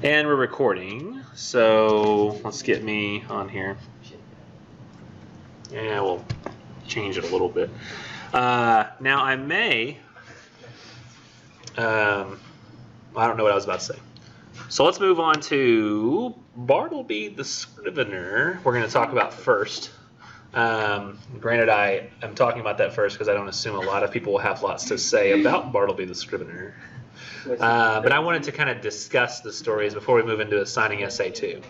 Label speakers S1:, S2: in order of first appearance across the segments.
S1: And we're recording, so let's get me on here. Yeah, we'll change it a little bit. Now I may, I don't know what I was about to say. So let's move on to Bartleby the Scrivener. We're going to talk about first. Granted, I am talking about that first because I don't assume a lot of people will have lots to say about Bartleby the Scrivener. But I wanted to kind of discuss the stories before we move into assigning SA2.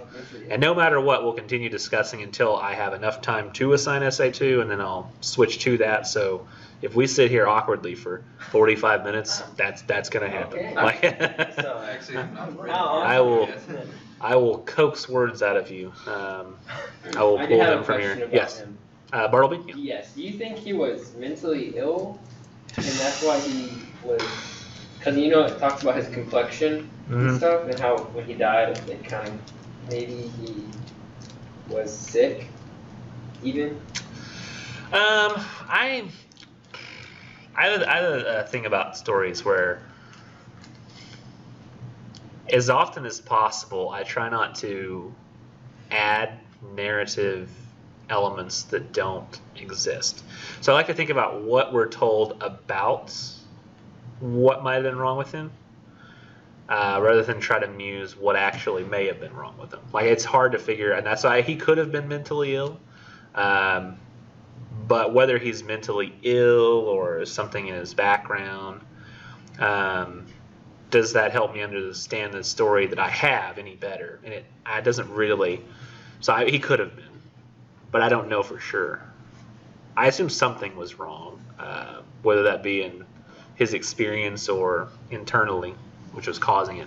S1: And no matter what, we'll continue discussing until I have enough time to assign SA2, and then I'll switch to that. So if we sit here awkwardly for 45 minutes, that's going to happen.
S2: Okay.
S1: Like,
S3: Actually,
S1: I will coax words out of you. I will pull them from your. Yes. Bartleby? Yeah.
S2: Yes. Do you think he was mentally ill, and that's why he was? Because it talks about his complexion and stuff, and how when he died, it kind of maybe he was sick, even.
S1: I have a thing about stories where, as often as possible, I try not to add narrative elements that don't exist. So I like to think about what we're told about what might have been wrong with him, rather than try to muse what actually may have been wrong with him. Like, it's hard to figure, and that's why he could have been mentally ill. But whether he's mentally ill or something in his background, does that help me understand the story that I have any better? And it doesn't really. So he could have been, but I don't know for sure. I assume something was wrong, whether that be in his experience or internally, which was causing it.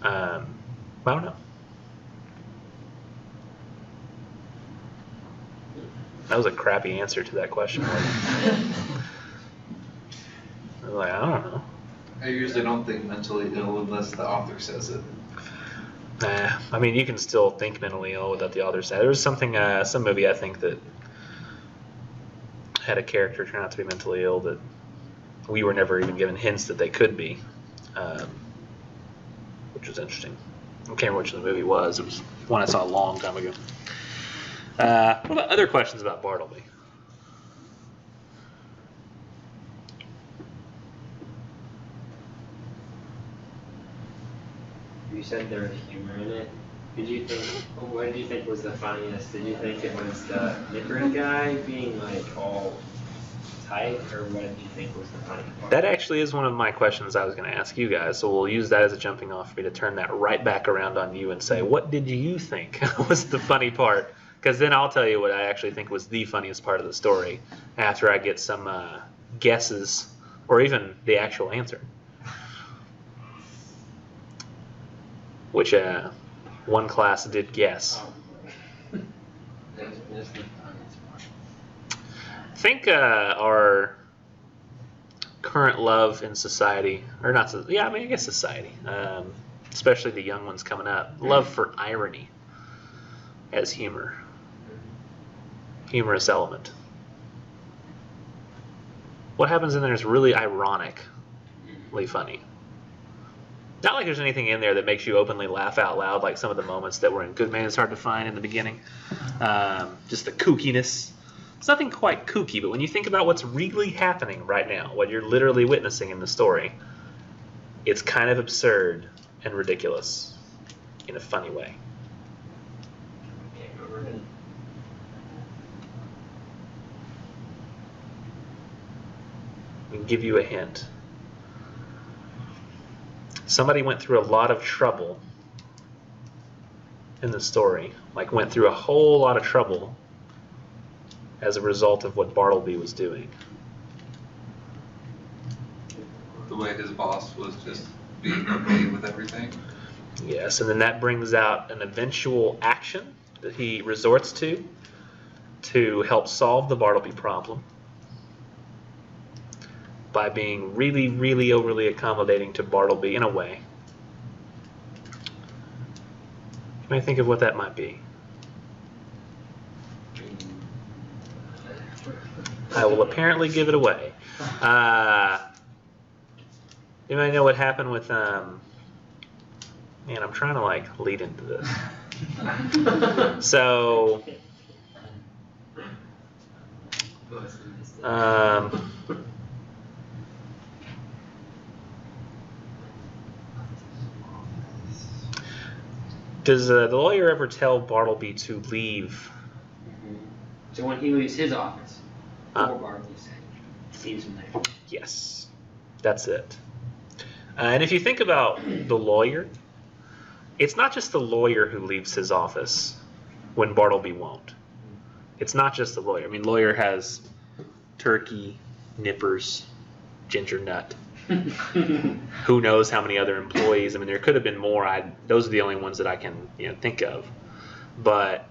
S1: I don't know. That was a crappy answer to that question. I was like, I don't know.
S3: I usually don't think mentally ill unless the author says it.
S1: Nah, I mean, you can still think mentally ill without the author saying it. There was something, some movie I think that had a character turn out to be mentally ill that we were never even given hints that they could be, which was interesting. I can't remember which the movie was. It was one I saw a long time ago. What about other questions about Bartleby?
S2: You said there was humor in it. What did you think was the funniest? Did you think it was the Nickering guy being like all tight, or what did you think was the funny part?
S1: That actually is one of my questions I was going to ask you guys, so we'll use that as a jumping off for me to turn that right back around on you and say, what did you think was the funny part? Because then I'll tell you what I actually think was the funniest part of the story after I get some guesses or even the actual answer. Which one class did guess. I think our current love in society, or not, I guess society, especially the young ones coming up, love for irony as humor. Humorous element. What happens in there is really ironically funny. Not like there's anything in there that makes you openly laugh out loud like some of the moments that were in Good Man Is Hard to Find in the beginning. Just the kookiness. It's nothing quite kooky, but when you think about what's really happening right now, what you're literally witnessing in the story, it's kind of absurd and ridiculous in a funny way. I can give you a hint. Somebody went through a lot of trouble in the story, like went through a whole lot of trouble as a result of what Bartleby was doing.
S3: The way his boss was just being okay with everything.
S1: Yes, and then that brings out an eventual action that he resorts to help solve the Bartleby problem by being really, really overly accommodating to Bartleby in a way. You may think of what that might be. I will apparently give it away. You might know what happened with Man, I'm trying to like lead into this. So, does the lawyer ever tell Bartleby to leave?
S4: So when he leaves his office, before Bartleby leaves him there.
S1: Yes, that's it. And if you think about the lawyer, it's not just the lawyer who leaves his office when Bartleby won't. It's not just the lawyer. I mean, lawyer has turkey, nippers, ginger nut. Who knows how many other employees? I mean, there could have been more. Those are the only ones that I can think of. But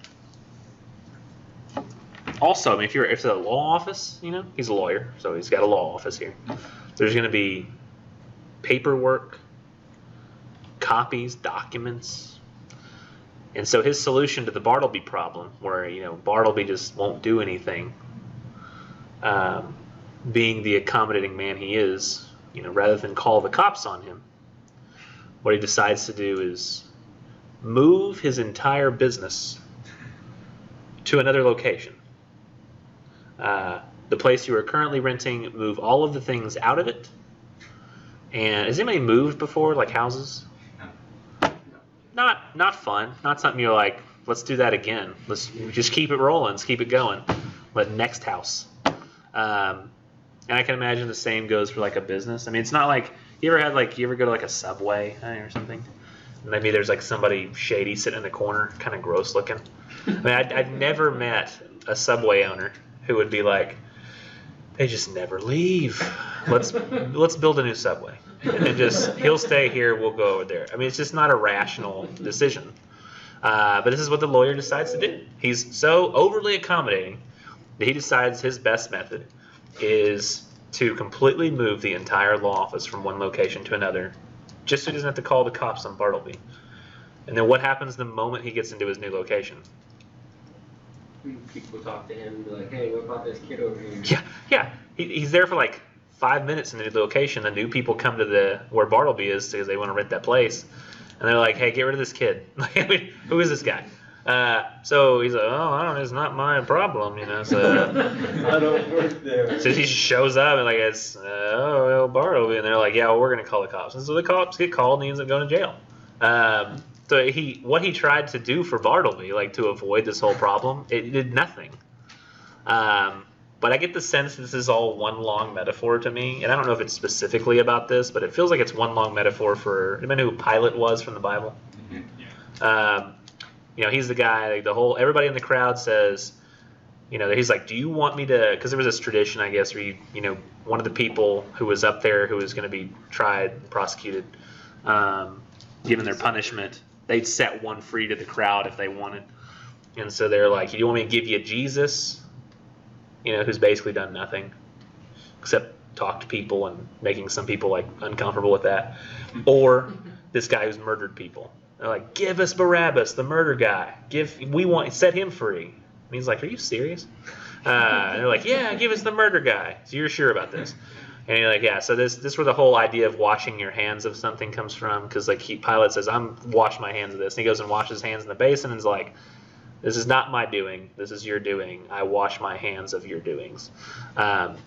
S1: also, I mean, if it's a law office, he's a lawyer, so he's got a law office here. There's going to be paperwork, copies, documents. And so his solution to the Bartleby problem, where Bartleby just won't do anything, being the accommodating man he is, rather than call the cops on him, what he decides to do is move his entire business to another location. The place you are currently renting, move all of the things out of it. And has anybody moved before, like houses? Not fun. Not something you're like, let's do that again. Let's just keep it rolling. Let's keep it going. But next house. And I can imagine the same goes for like a business. I mean, it's not like you ever go to like a Subway or something. And maybe there's like somebody shady sitting in the corner, kind of gross looking. I mean, I've never met a Subway owner who would be like, they just never leave. Let's build a new Subway. And he'll stay here, we'll go over there. I mean, it's just not a rational decision. But this is what the lawyer decides to do. He's so overly accommodating that he decides his best method is to completely move the entire law office from one location to another, just so he doesn't have to call the cops on Bartleby. And then what happens the moment he gets into his new location?
S4: People talk to him and be like, hey, what about this kid over here?
S1: Yeah. He's there for like 5 minutes in the new location. The new people come to where Bartleby is because they want to rent that place. And they're like, hey, get rid of this kid. I mean, who is this guy? So he's like, oh, I don't know, it's not my problem, so.
S4: I don't work there.
S1: So he just shows up and like, it's, Bartleby. And they're like, yeah, well, we're going to call the cops. And so the cops get called and he ends up going to jail. So what he tried to do for Bartleby, like to avoid this whole problem, it did nothing. But I get the sense this is all one long metaphor to me. And I don't know if it's specifically about this, but it feels like it's one long metaphor for, remember who Pilate was from the Bible? He's the guy, like everybody in the crowd says, he's like, do you want me to, because there was this tradition, I guess, where one of the people who was up there who was going to be tried and prosecuted, given their punishment, they'd set one free to the crowd if they wanted. And so they're like, do you want me to give you Jesus, who's basically done nothing except talk to people and making some people like uncomfortable with that, or this guy who's murdered people. They're like, give us Barabbas, the murder guy. Set him free. And he's like, are you serious? And they're like, yeah, give us the murder guy. So you're sure about this? And you're like, yeah. So this where the whole idea of washing your hands of something comes from, because like Pilate says, wash my hands of this. And he goes and washes his hands in the basin and is like, this is not my doing. This is your doing. I wash my hands of your doings. And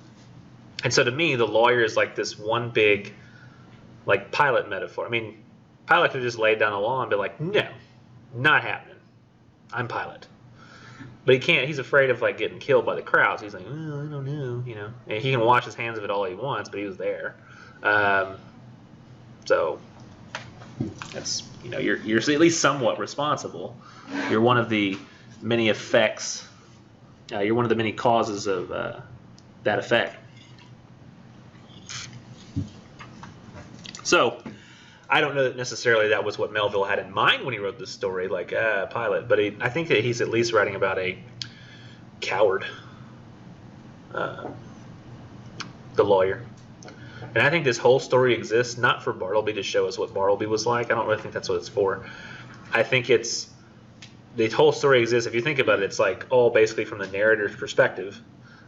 S1: so to me, the lawyer is like this one big, like Pilate metaphor. I mean, Pilate could have just laid down the law and be like, no, not happening. I'm Pilate. But he can't. He's afraid of like getting killed by the crowds. He's like, oh, I don't know, And he can wash his hands of it all he wants, but he was there. So that's, you're at least somewhat responsible. You're one of the many effects. You're one of the many causes of that effect. So I don't know that necessarily that was what Melville had in mind when he wrote this story, like Pilate, but I think that he's at least writing about a coward, the lawyer. And I think this whole story exists not for Bartleby to show us what Bartleby was like. I don't really think that's what it's for. I think the whole story exists, if you think about it, it's like all basically from the narrator's perspective,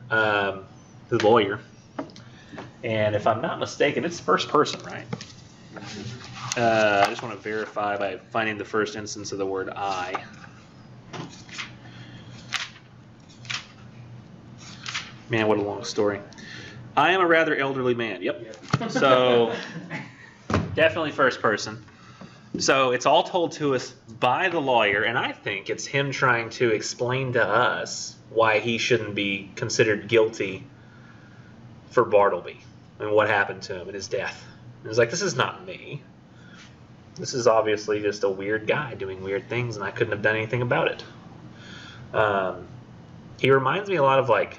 S1: the lawyer. And if I'm not mistaken, it's first person, right? I just want to verify by finding the first instance of the word I. Man, what a long story. I am a rather elderly man. Yep. So definitely first person. So it's all told to us by the lawyer, and I think it's him trying to explain to us why he shouldn't be considered guilty for Bartleby and what happened to him and his death. And it's like, this is not me. This is obviously just a weird guy doing weird things, and I couldn't have done anything about it. He reminds me a lot of like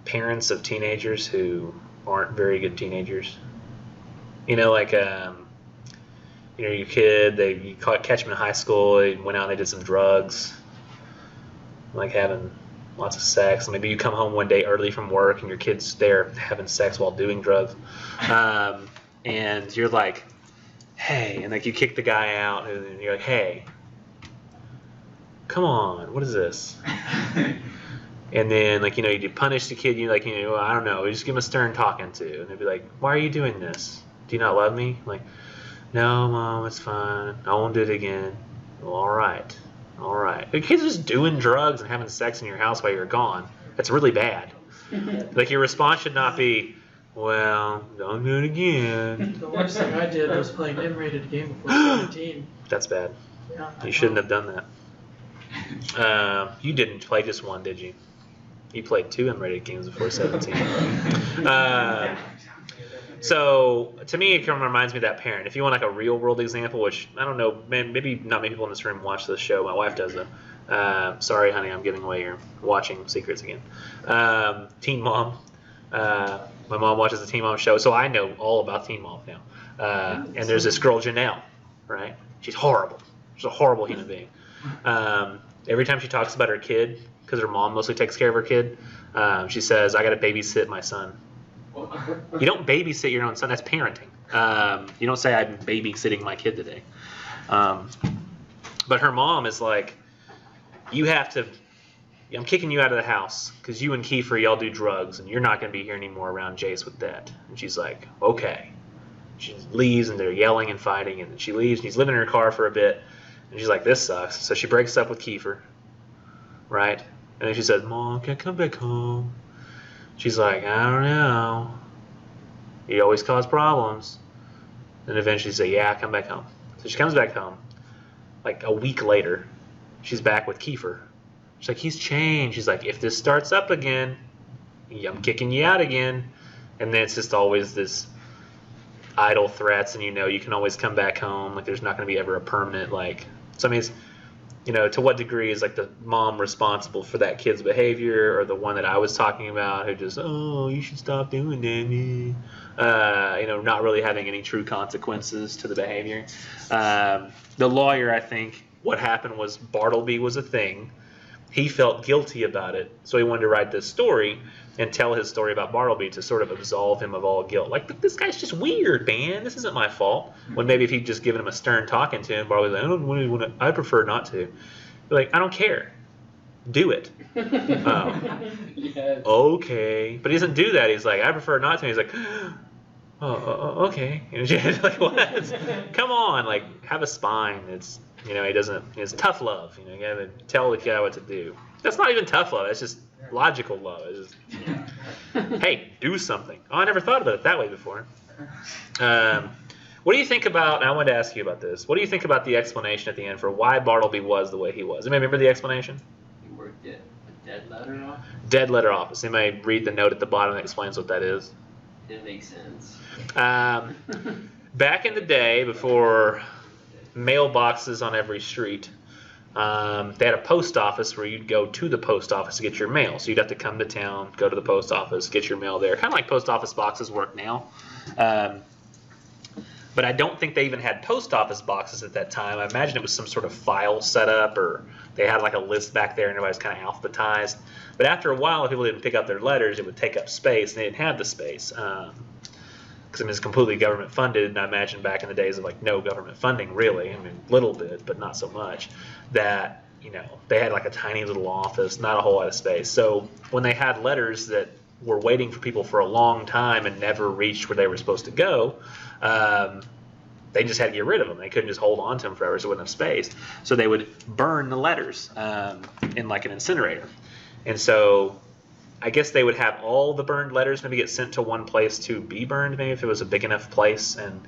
S1: parents of teenagers who aren't very good teenagers. You know, like you know, your kid, you catch them in high school, they went out and they did some drugs, like having lots of sex. Maybe you come home one day early from work and your kid's there having sex while doing drugs. And you're like, hey, and like you kick the guy out and you're like, hey, come on, what is this? And then, like, you know, you punish the kid, you like, you know, I don't know, you just give him a stern talking to, and they'd be like, why are you doing this? Do you not love me? Like, no, Mom, it's fine. I won't do it again. Well, all right. The kid's just doing drugs and having sex in your house while you're gone. That's really bad. Like, your response should not be, well, don't do it again.
S5: The worst thing I did was play an M-rated game before 17.
S1: That's bad.
S5: Yeah.
S1: You shouldn't have done that. You didn't play just one, did you? You played 2 M-rated games before 17. So, to me, it kind of reminds me of that parent. If you want like a real-world example, which, I don't know, man, maybe not many people in this room watch this show. My wife does, though. Sorry, honey, I'm giving away your watching secrets again. Teen Mom. My mom watches the Teen Mom show, so I know all about Teen Mom now. And there's this girl, Janelle, right? She's horrible. She's a horrible human being. Every time she talks about her kid, because her mom mostly takes care of her kid, she says, I got to babysit my son. You don't babysit your own son. That's parenting. You don't say, I'm babysitting my kid today. But her mom is like, you have to, I'm kicking you out of the house because you and Kiefer, y'all do drugs, and you're not going to be here anymore around Jace with that. And she's like, okay. She leaves, and they're yelling and fighting, and then she leaves, and he's living in her car for a bit, and she's like, this sucks. So she breaks up with Kiefer, right? And then she says, Mom, can I come back home? She's like, I don't know. You always cause problems. And eventually she says, yeah, come back home. So she comes back home. Like a week later, she's back with Kiefer. She's like, he's changed. She's like, if this starts up again, I'm kicking you out again. And then it's just always this idle threats, and you know you can always come back home. Like there's not going to be ever a permanent, like, so I mean, it's, you know, to what degree is like the mom responsible for that kid's behavior, or the one that I was talking about who just, oh, you should stop doing that, you know, not really having any true consequences to the behavior. The lawyer, I think, what happened was Bartleby was a thing. He felt guilty about it, so he wanted to write this story and tell his story about Bartleby to sort of absolve him of all guilt. Like, but this guy's just weird, man. This isn't my fault. When maybe if he'd just given him a stern talking to him, Bartleby's like, I don't really want to, I prefer not to. Be like, I don't care. Do it.
S2: Yes.
S1: Okay. But he doesn't do that. He's like, I prefer not to. He's like, oh, okay. And you're like, what? Come on, like, have a spine. It's, you know, he doesn't, it's tough love. You know, you gotta tell the guy what to do. That's not even tough love. That's just logical love. It's just, hey, do something. Oh, I never thought about it that way before. What do you think about, and I wanted to ask you about this, what do you think about the explanation at the end for why Bartleby was the way he was? Anybody remember the explanation?
S4: He worked at a dead letter office.
S1: Dead letter office. Anybody read the note at the bottom that explains what that is?
S4: It makes sense.
S1: Back in the day, before mailboxes on every street, they had a post office where you'd go to the post office to get your mail. So you'd have to come to town, go to the post office, get your mail there. Kind of like post office boxes work now. But I don't think they even had post office boxes at that time. I imagine it was some sort of file setup, or they had like a list back there and everybody's kind of alphabetized. But after a while, if people didn't pick up their letters, it would take up space, and they didn't have the space. Because I mean, it's completely government funded, and I imagine back in the days of like no government funding really, I mean, little bit, but not so much, that, you know, they had like a tiny little office, not a whole lot of space. So when they had letters that were waiting for people for a long time and never reached where they were supposed to go, they just had to get rid of them. They couldn't just hold on to them forever, so they wouldn't have space. So they would burn the letters in like an incinerator. And so I guess they would have all the burned letters maybe get sent to one place to be burned, maybe if it was a big enough place. And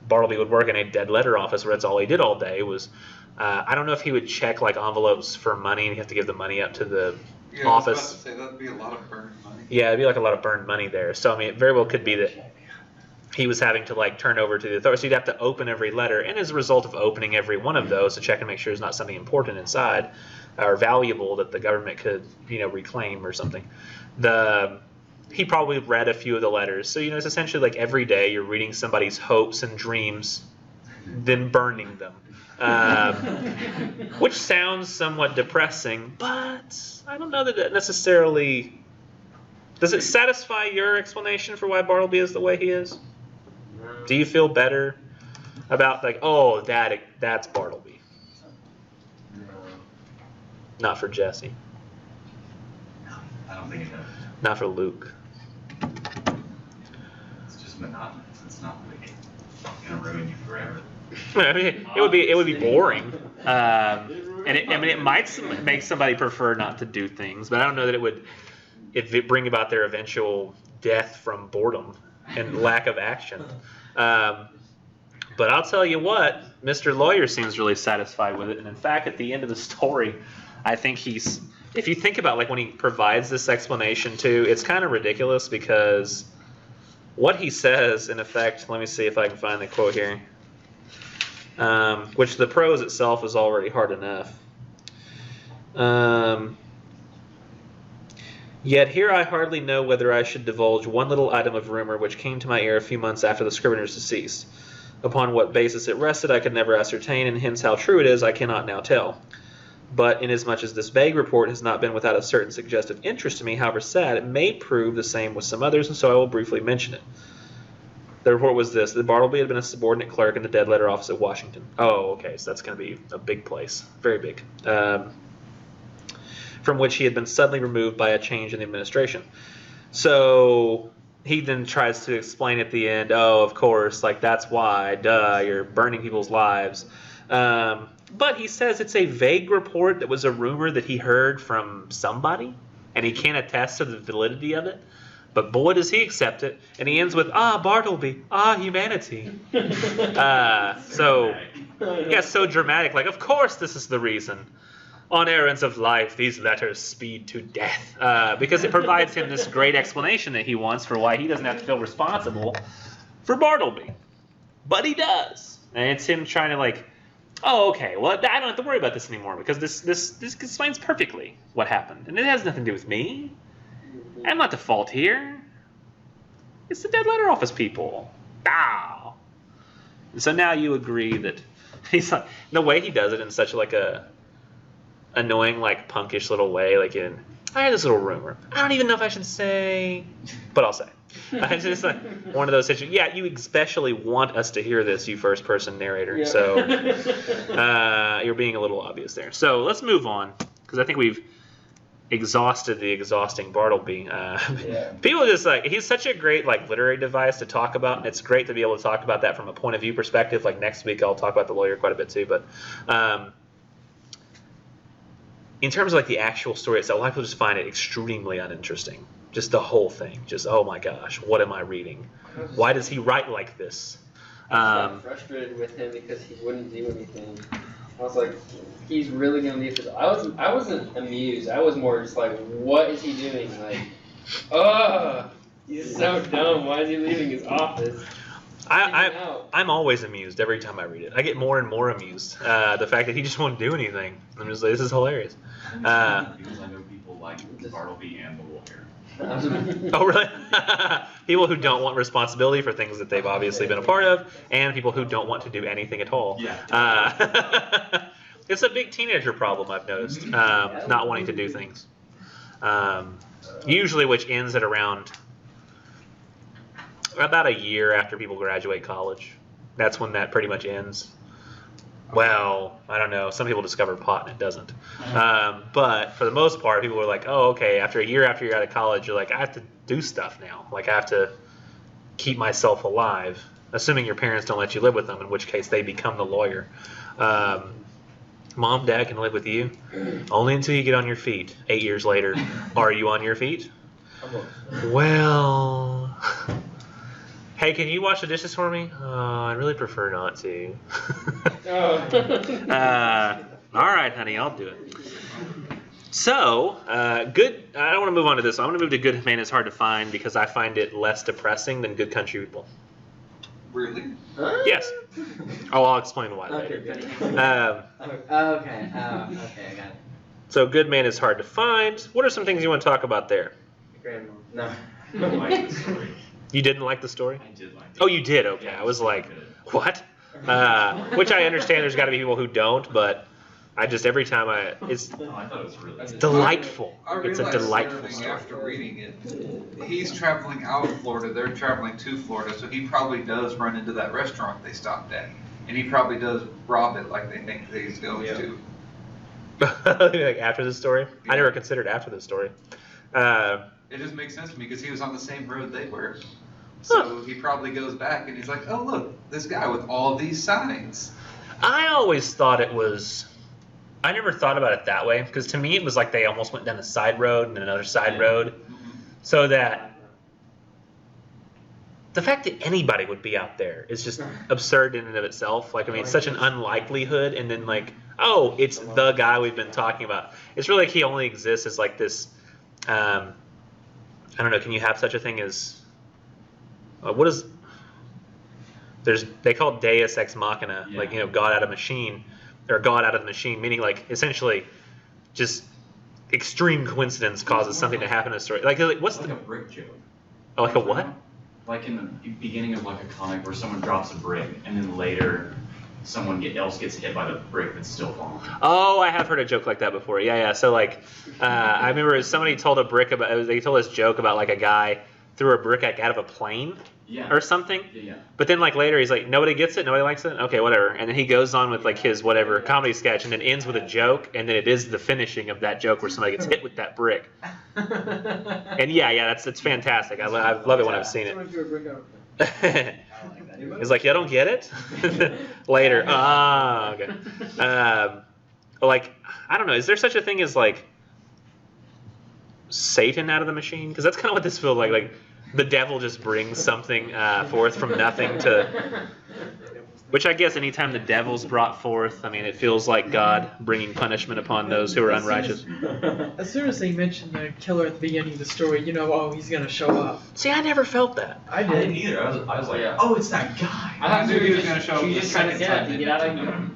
S1: Bartleby would work in a dead letter office where that's all he did all day was, I don't know if he would check like envelopes for money and he'd have to give the money up to the office.
S3: I was about to say, that'd be a lot of burned money.
S1: Yeah, it'd be like a lot of burned money there. So, I mean, it very well could be that he was having to like turn over to the authorities. So he'd have to open every letter. And as a result of opening every one of those to check and make sure there's not something important inside or valuable that the government could, reclaim or something, he probably read a few of the letters. So, it's essentially like every day you're reading somebody's hopes and dreams, then burning them. Which sounds somewhat depressing, but I don't know that it necessarily... Does it satisfy your explanation for why Bartleby is the way he is? Do you feel better about like, oh, that's Bartleby? Not for Jesse.
S6: I don't think it does.
S1: Not for Luke.
S6: It's just monotonous. It's not like gonna ruin you forever.
S1: I mean, it would be boring, and it might make somebody prefer not to do things, but I don't know that it would bring about their eventual death from boredom and lack of action. But I'll tell you what, Mr. Lawyer seems really satisfied with it, and in fact, at the end of the story, I think if you think about like when he provides this explanation too, it's kind of ridiculous because what he says, in effect, let me see if I can find the quote here. Which the prose itself is already hard enough. Yet here I hardly know whether I should divulge one little item of rumor which came to my ear a few months after the scrivener's decease. Upon what basis it rested I could never ascertain, and hence how true it is I cannot now tell. But inasmuch as this vague report has not been without a certain suggestive interest to me, however sad, it may prove the same with some others, and so I will briefly mention it. The report was this, that Bartleby had been a subordinate clerk in the dead letter office at Washington. Oh, okay, so that's going to be a big place. Very big. From which he had been suddenly removed by a change in the administration. So he then tries to explain at the end, oh, of course, like that's why, duh, you're burning people's lives. But he says it's a vague report that was a rumor that he heard from somebody, and he can't attest to the validity of it. But boy, does he accept it. And he ends with, Bartleby, humanity. So dramatic. Like, of course this is the reason. On errands of life, these letters speed to death. Because it provides him this great explanation that he wants for why he doesn't have to feel responsible for Bartleby. But he does. And it's him trying to like, oh, okay, well, I don't have to worry about this anymore because this explains perfectly what happened. And it has nothing to do with me. I'm not the fault here. It's the dead letter office people. Ow. And so now you agree that he's like, the way he does it in such like a annoying, like punkish little way, like I had this little rumor. I don't even know if I should say, but I'll say. It's just like one of those situations. Yeah, you especially want us to hear this, you first person narrator. Yeah. So you're being a little obvious there. So let's move on because I think we've exhausted the exhausting Bartleby. People just like, he's such a great like literary device to talk about, and it's great to be able to talk about that from a point of view perspective. Like next week I'll talk about the lawyer quite a bit too, but in terms of like the actual story itself, a lot of people just find it extremely uninteresting. Just the whole thing. Just, oh my gosh, what am I reading? Why does he write like this?
S2: I was frustrated with him because he wouldn't do anything. I was like, he's really gonna leave this. I wasn't amused. I was more just like, what is he doing? Like, he's so dumb. Why is he leaving his office?
S1: I'm always amused every time I read it. I get more and more amused. The fact that he just won't do anything. I'm just like, this is hilarious.
S6: Because I know people like Bartleby and the lawyer.
S1: Oh, really? People who don't want responsibility for things that they've obviously been a part of, and people who don't want to do anything at all.
S6: Yeah.
S1: It's a big teenager problem, I've noticed, not wanting to do things. Usually which ends at around about a year after people graduate college. That's when that pretty much ends. Well, I don't know. Some people discover pot and it doesn't. But for the most part, people are like, oh, okay, after a year after you're out of college, you're like, I have to do stuff now. Like, I have to keep myself alive, assuming your parents don't let you live with them, in which case they become the lawyer. Mom, Dad can live with you only until you get on your feet. 8 years later, are you on your feet? Well... Hey, can you wash the dishes for me? I'd really prefer not to. All right, honey, I'll do it. So, good. I don't want to move on to this. I want to move to Good Man is Hard to Find because I find it less depressing than Good Country People.
S3: Really?
S1: Yes. Oh, I'll explain why later.
S7: Okay, I got it.
S1: So, Good Man is Hard to Find. What are some things you want to talk about there?
S2: Grandma.
S7: No.
S6: I like the story.
S1: You didn't like the story?
S6: I did like it.
S1: Oh, you did? Okay. I was like, what? Which I understand there's got to be people who don't, but I just, every time it's
S6: No, I thought it was really good.
S1: delightful.
S3: I
S1: It's a
S3: realized
S1: delightful
S3: everything
S1: story.
S3: after reading it. He's traveling out of Florida. They're traveling to Florida, so he probably does run into that restaurant they stopped at, and he probably does rob it like they think that he's going to.
S1: Like after the story? I never considered after the story.
S3: It just makes sense to me because he was on the same road they were. So he probably goes back and he's like, oh, look, this guy with all these signs.
S1: I always thought it was... I never thought about it that way, because to me it was like they almost went down a side road and another side road. So that... The fact that anybody would be out there is just absurd in and of itself. Like, I mean, it's such an unlikelihood, and then like, oh, it's the guy we've been talking about. It's really like he only exists as like this... I don't know, can you have such a thing as... what is... They call it Deus Ex Machina, like, you know, God out of machine, or God out of the machine, meaning like essentially just extreme coincidence causes something to happen in a story. Like what's
S6: like
S1: the...
S6: a brick joke.
S1: Oh, like a what?
S6: Like in the beginning of like a comic where someone drops a brick and then later someone else gets hit by the brick that's still falling.
S1: Oh, I have heard a joke like that before. Yeah. So like, I remember somebody told a brick about. They told this joke about like a guy threw a brick like out of a plane or something.
S6: Yeah.
S1: But then like later he's like, nobody gets it, nobody likes it. Okay, whatever. And then he goes on with like his whatever comedy sketch, and then ends with a joke, and then it is the finishing of that joke where somebody gets hit with that brick. And yeah, that's fantastic. I love it when I've seen it. He's like, you don't get it? Later. Okay. Like, I don't know. Is there such a thing as, like, Satan out of the machine? Because that's kind of what this feels like. Like, the devil just brings something forth from nothing to... Which I guess anytime the devil's brought forth, I mean, it feels like God bringing punishment upon those who are unrighteous.
S5: As soon as they mentioned the killer at the beginning of the story, you know, oh, he's going to show up.
S1: See, I never felt that.
S5: I
S6: I didn't
S5: did.
S6: either. I was like, oh, it's that guy.
S2: I thought
S3: knew he was gonna show up
S2: She
S3: the
S2: just trying to
S3: second
S2: get
S3: time.
S2: out of here.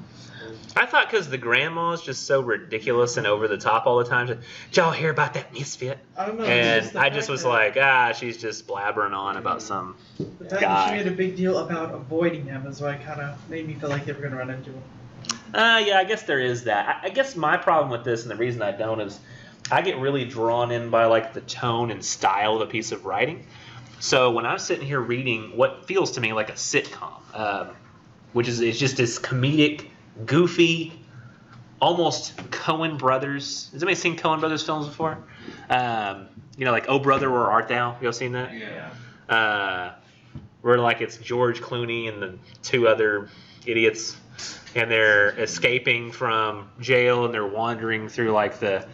S1: I thought because the grandma's just so ridiculous and over the top all the time. Did y'all hear about that misfit?
S5: I don't know.
S1: And
S5: the
S1: I
S5: fact
S1: just was
S5: that-
S1: like, she's just blabbering on about some
S5: The fact that
S1: guy.
S5: she made a big deal about avoiding him is what kind of made me feel like they were going to run into him.
S1: Yeah, I guess there is that. I guess my problem with this, and the reason I don't, is I get really drawn in by like the tone and style of a piece of writing. So when I'm sitting here reading what feels to me like a sitcom, which is it's just this comedic, goofy, almost Coen Brothers. Has anybody seen Coen Brothers films before? You know, like Oh Brother, Where Art Thou? You all seen that?
S3: Yeah.
S1: Where like it's George Clooney and the two other idiots, and they're escaping from jail and they're wandering through like the,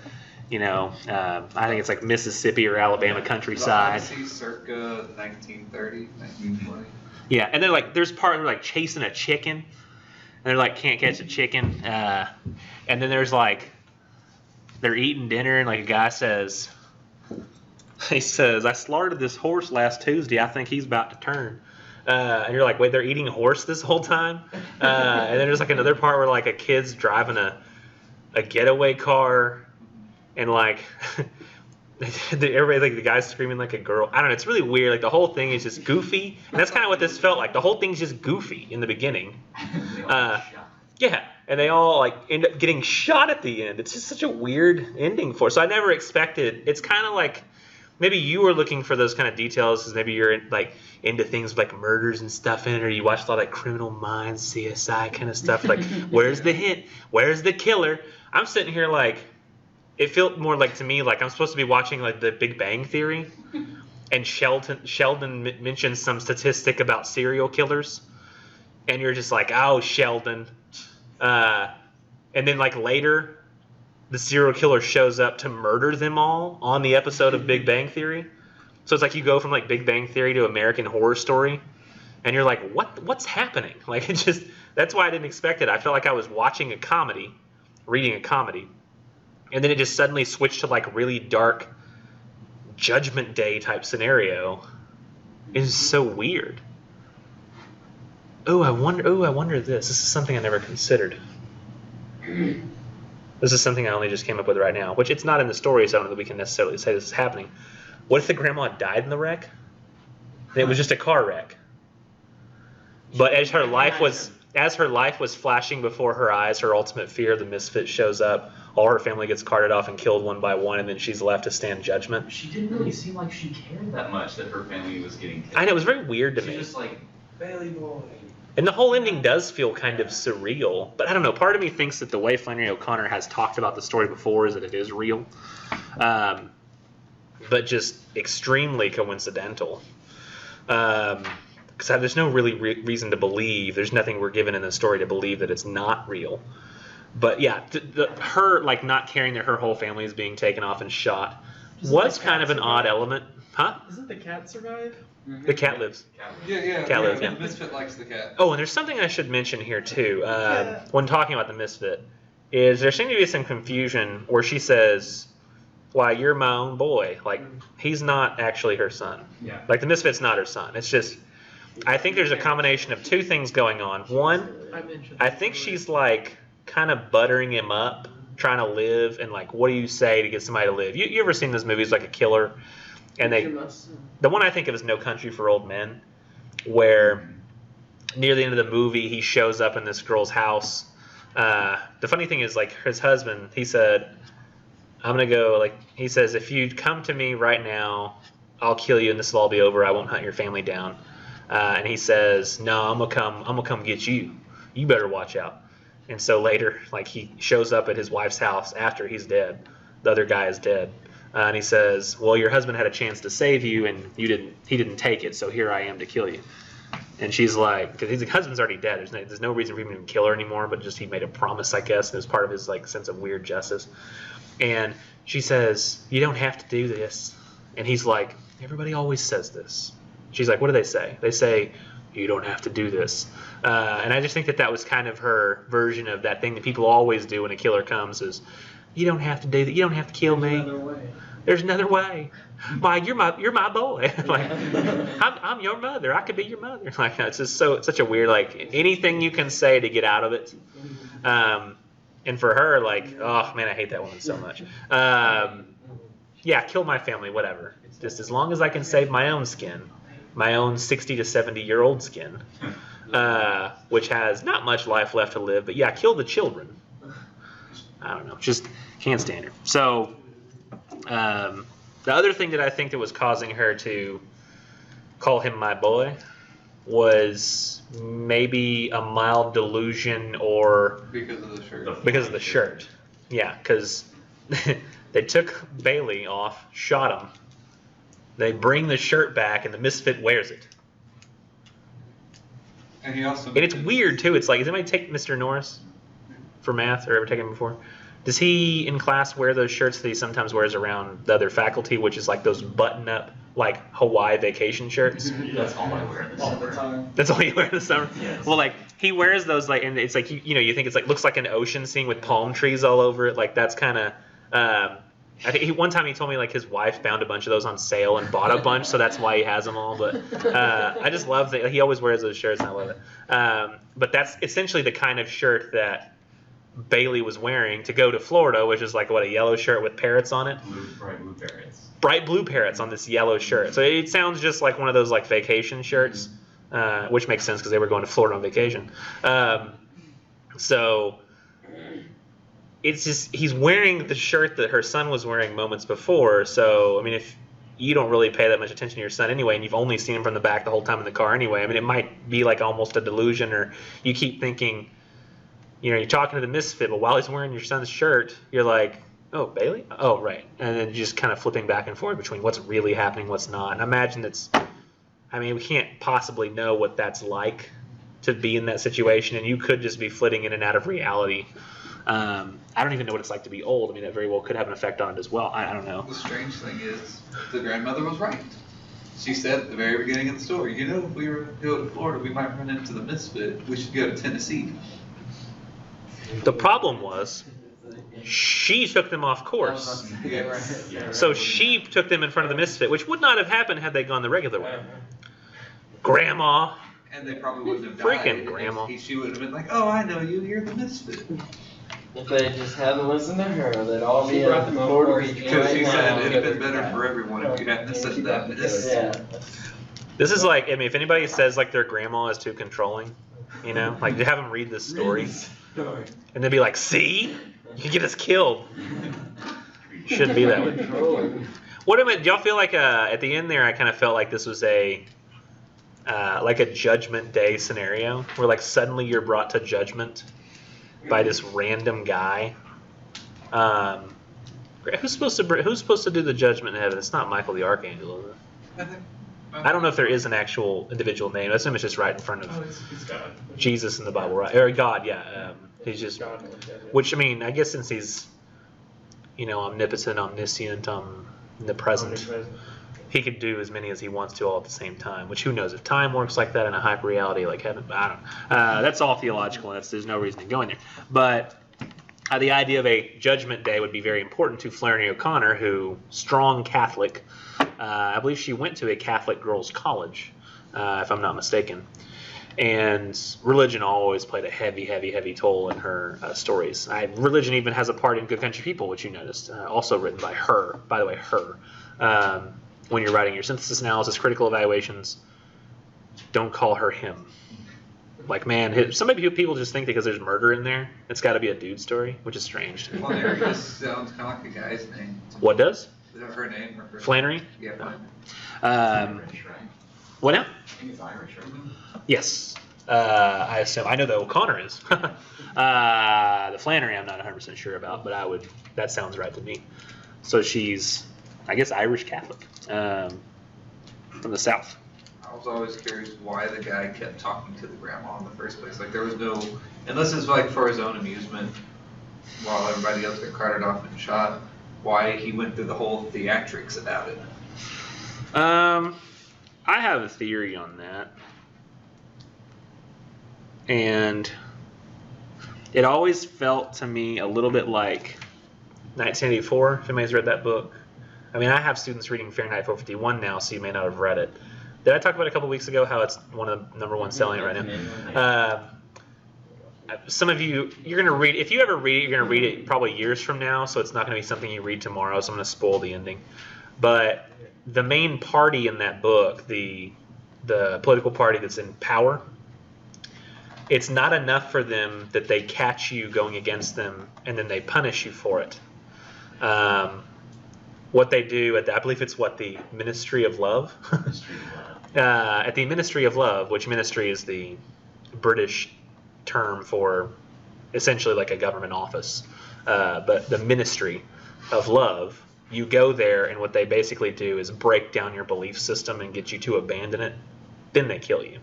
S1: you know, I think it's like Mississippi or Alabama countryside.
S3: The Odyssey circa 1930, 1920.
S1: Yeah, and then like there's part where like chasing a chicken, and they're like can't catch a chicken, and then there's like they're eating dinner and like a guy says, he says, I slaughtered this horse last Tuesday. I think he's about to turn. And you're like, wait, they're eating horse this whole time? And then there's like another part where like a kid's driving a getaway car, and like everybody, like the guy's screaming like a girl. I don't know. It's really weird. Like the whole thing is just goofy, and that's kind of what this felt like. The whole thing's just goofy in the beginning. Yeah, and they all like end up getting shot at the end. It's just such a weird ending for. So I never expected. It's kind of like maybe you were looking for those kind of details because maybe you're like into things like murders and stuff in it, or you watched a lot of like Criminal Minds, CSI kind of stuff. Like, where's the hint? Where's the killer? I'm sitting here like, it felt more like to me like I'm supposed to be watching like The Big Bang Theory, and Sheldon mentions some statistic about serial killers, and you're just like, oh, Sheldon. And then like later, the serial killer shows up to murder them all on the episode of Big Bang Theory. So it's like you go from like Big Bang Theory to American Horror Story, and you're like, what's happening? Like, it just, that's why I didn't expect it. I felt like I was watching a comedy, reading a comedy, and then it just suddenly switched to like really dark Judgment Day type scenario. It is so weird. I wonder this. This is something I never considered. This is something I only just came up with right now, which it's not in the story, so I don't know that we can necessarily say this is happening. What if the grandma died in the wreck? And it was just a car wreck. But as her life was flashing before her eyes, her ultimate fear, the misfit, shows up. All her family gets carted off and killed one by one, and then she's left to stand judgment.
S6: She didn't really seem like she cared that much that her family was getting killed.
S1: I know, it was very weird to me.
S6: She's just like, Bailey boy.
S1: And the whole ending does feel kind of surreal. But I don't know, part of me thinks that the way Flannery O'Connor has talked about the story before is that it is real. But just extremely coincidental. Because there's no really reason to believe, there's nothing we're given in the story to believe that it's not real. But yeah, her like not caring that her whole family is being taken off and shot was kind of an odd element. Huh?
S5: Doesn't the cat survive?
S1: The cat lives.
S3: Yeah.
S1: Cat lives, yeah.
S3: The misfit likes the cat.
S1: Oh, and there's something I should mention here too. When talking about the misfit, is there seemed to be some confusion where she says, "Why, you're my own boy." Like, he's not actually her son.
S6: Yeah.
S1: Like, the misfit's not her son. It's just, I think there's a combination of two things going on. One, I think she's like kind of buttering him up, trying to live, and like, what do you say to get somebody to live? You ever seen those movies like A Killer? And the one I think of is No Country for Old Men, where near the end of the movie he shows up in this girl's house. The funny thing is, like, his husband, he said, I'm gonna go, like, he says, if you come to me right now, I'll kill you and this will all be over. I won't hunt your family down. And he says, no, I'm gonna come get you. You better watch out. And so later, like, he shows up at his wife's house after he's dead. The other guy is dead. And he says, well, your husband had a chance to save you and he didn't take it, so here I am to kill you. And she's like, because his husband's already dead. There's no reason for him to kill her anymore, but just he made a promise, I guess, and it was part of his like sense of weird justice. And she says, you don't have to do this. And he's like, everybody always says this. She's like, what do they say? They say, you don't have to do this. And I just think that was kind of her version of that thing that people always do when a killer comes is, you don't have to do that. You don't have to kill me. There's another way. Why, you're my boy. Like, I'm your mother. I could be your mother. Like, it's just such a weird, like, anything you can say to get out of it. And for her, like, oh man, I hate that woman so much. Yeah, kill my family, whatever. Just as long as I can save my own skin, my own 60 to 70-year-old skin, which has not much life left to live. But yeah, kill the children. I don't know, just can't stand her. So the other thing that I think that was causing her to call him my boy was maybe a mild delusion or
S3: because of the shirt.
S1: Because of the shirt. Yeah, because they took Bailey off, shot him. They bring the shirt back, and the misfit wears it.
S3: And he also.
S1: And it's weird too. It's like, does anybody take Mr. Norris for math or ever taken him before? Does he in class wear those shirts that he sometimes wears around the other faculty, which is like those button-up, like Hawaii vacation shirts?
S6: That's all I wear in the summer.
S1: That's all you wear in the summer?
S6: Yes.
S1: Well, like, he wears those, like, and it's like, you think it's like, looks like an ocean scene with palm trees all over it. Like, that's kind of, I think one time he told me, like, his wife found a bunch of those on sale and bought a bunch, so that's why he has them all. But I just love that. He always wears those shirts, and I love it. But that's essentially the kind of shirt that Bailey was wearing to go to Florida, which is like, what, a yellow shirt with parrots on it?
S6: Bright blue parrots.
S1: Bright blue parrots on this yellow shirt. So it sounds just like one of those like vacation shirts, which makes sense because they were going to Florida on vacation. So it's just, he's wearing the shirt that her son was wearing moments before. So, I mean, you don't really pay that much attention to your son anyway, and you've only seen him from the back the whole time in the car anyway. I mean, it might be like almost a delusion, or you keep thinking, you know, you're talking to the misfit, but while he's wearing your son's shirt, you're like, oh, Bailey? Oh, right. And then just kind of flipping back and forth between what's really happening, what's not. And I imagine we can't possibly know what that's like to be in that situation, and you could just be flitting in and out of reality. I don't even know what it's like to be old. I mean, that very well could have an effect on it as well. I don't know.
S3: The strange thing is, the grandmother was right. She said at the very beginning of the story, you know, if we were to go to Florida, we might run into the misfit. We should go to Tennessee.
S1: The problem was, she took them off course.
S3: Yes.
S1: So she took them in front of the misfit, which would not have happened had they gone the regular way. Grandma.
S3: And they probably wouldn't have died.
S1: Freaking grandma.
S3: She would have been like, oh, I know you, you're the misfit.
S7: If they just hadn't listened to her, they'd all
S2: She
S7: be
S2: brought
S7: in
S2: them
S7: Florida
S2: over
S7: Beach
S3: Because
S7: right
S3: she
S7: now.
S3: said it'd have been better for everyone if you hadn't said that.
S7: Yeah.
S1: This is like, I mean, if anybody says like their grandma is too controlling, you know, like they have them read this story, and they'd be like, see? You can get us killed. Shouldn't be that way. What am I, do y'all feel like at the end there, I kind of felt like this was like a Judgment Day scenario, where like suddenly you're brought to judgment by this random guy. Who's supposed to do the judgment in heaven? It's not Michael the Archangel, is it? I don't know if there is an actual individual name. I assume it's just right in front of
S6: It's God.
S1: Jesus in the Bible, right? Or God, yeah. He's just, which I mean, I guess since he's, you know, omnipotent, omniscient, omnipresent, he could do as many as he wants to all at the same time. Which who knows if time works like that in a hyper reality like heaven? I don't know. That's all theological, and there's no reason to go in there. But the idea of a judgment day would be very important to Flannery O'Connor, who strong Catholic. I believe she went to a Catholic girls' college, if I'm not mistaken. And religion always played a heavy, heavy, heavy toll in her stories. Religion even has a part in Good Country People, which you noticed, also written by her. By the way, her. When you're writing your synthesis analysis, critical evaluations, don't call her him. Like, man, some people just think because there's murder in there, it's got to be a dude story, which is strange.
S3: Flannery just sounds kind of like a guy's name.
S1: What does?
S3: Is that her name? Or her
S1: Flannery?
S3: Yeah, Flannery.
S6: Irish, right?
S1: What now?
S6: I think it's Irish, right?
S1: Yes. I assume. I know the O'Connor is. The Flannery I'm not 100% sure about, but that sounds right to me. So she's, I guess, Irish Catholic from the South.
S3: I was always curious why the guy kept talking to the grandma in the first place. Like, there was no, unless it's like for his own amusement, while everybody else got carted off and shot, why he went through the whole theatrics about it.
S1: I have a theory on that. And it always felt to me a little bit like 1984, if anybody's read that book. I mean, I have students reading Fahrenheit 451 now, so you may not have read it. Did I talk about it a couple weeks ago, how it's one of the number one selling right now? Some of you, you're going to read, if you ever read it, you're going to read it probably years from now, so it's not going to be something you read tomorrow, so I'm going to spoil the ending. But the main party in that book, the political party that's in power, it's not enough for them that they catch you going against them and then they punish you for it. What they do, I believe it's the Ministry of Love. At the Ministry of Love, which ministry is the British term for essentially like a government office, but the Ministry of Love, you go there and what they basically do is break down your belief system and get you to abandon it. Then they kill you.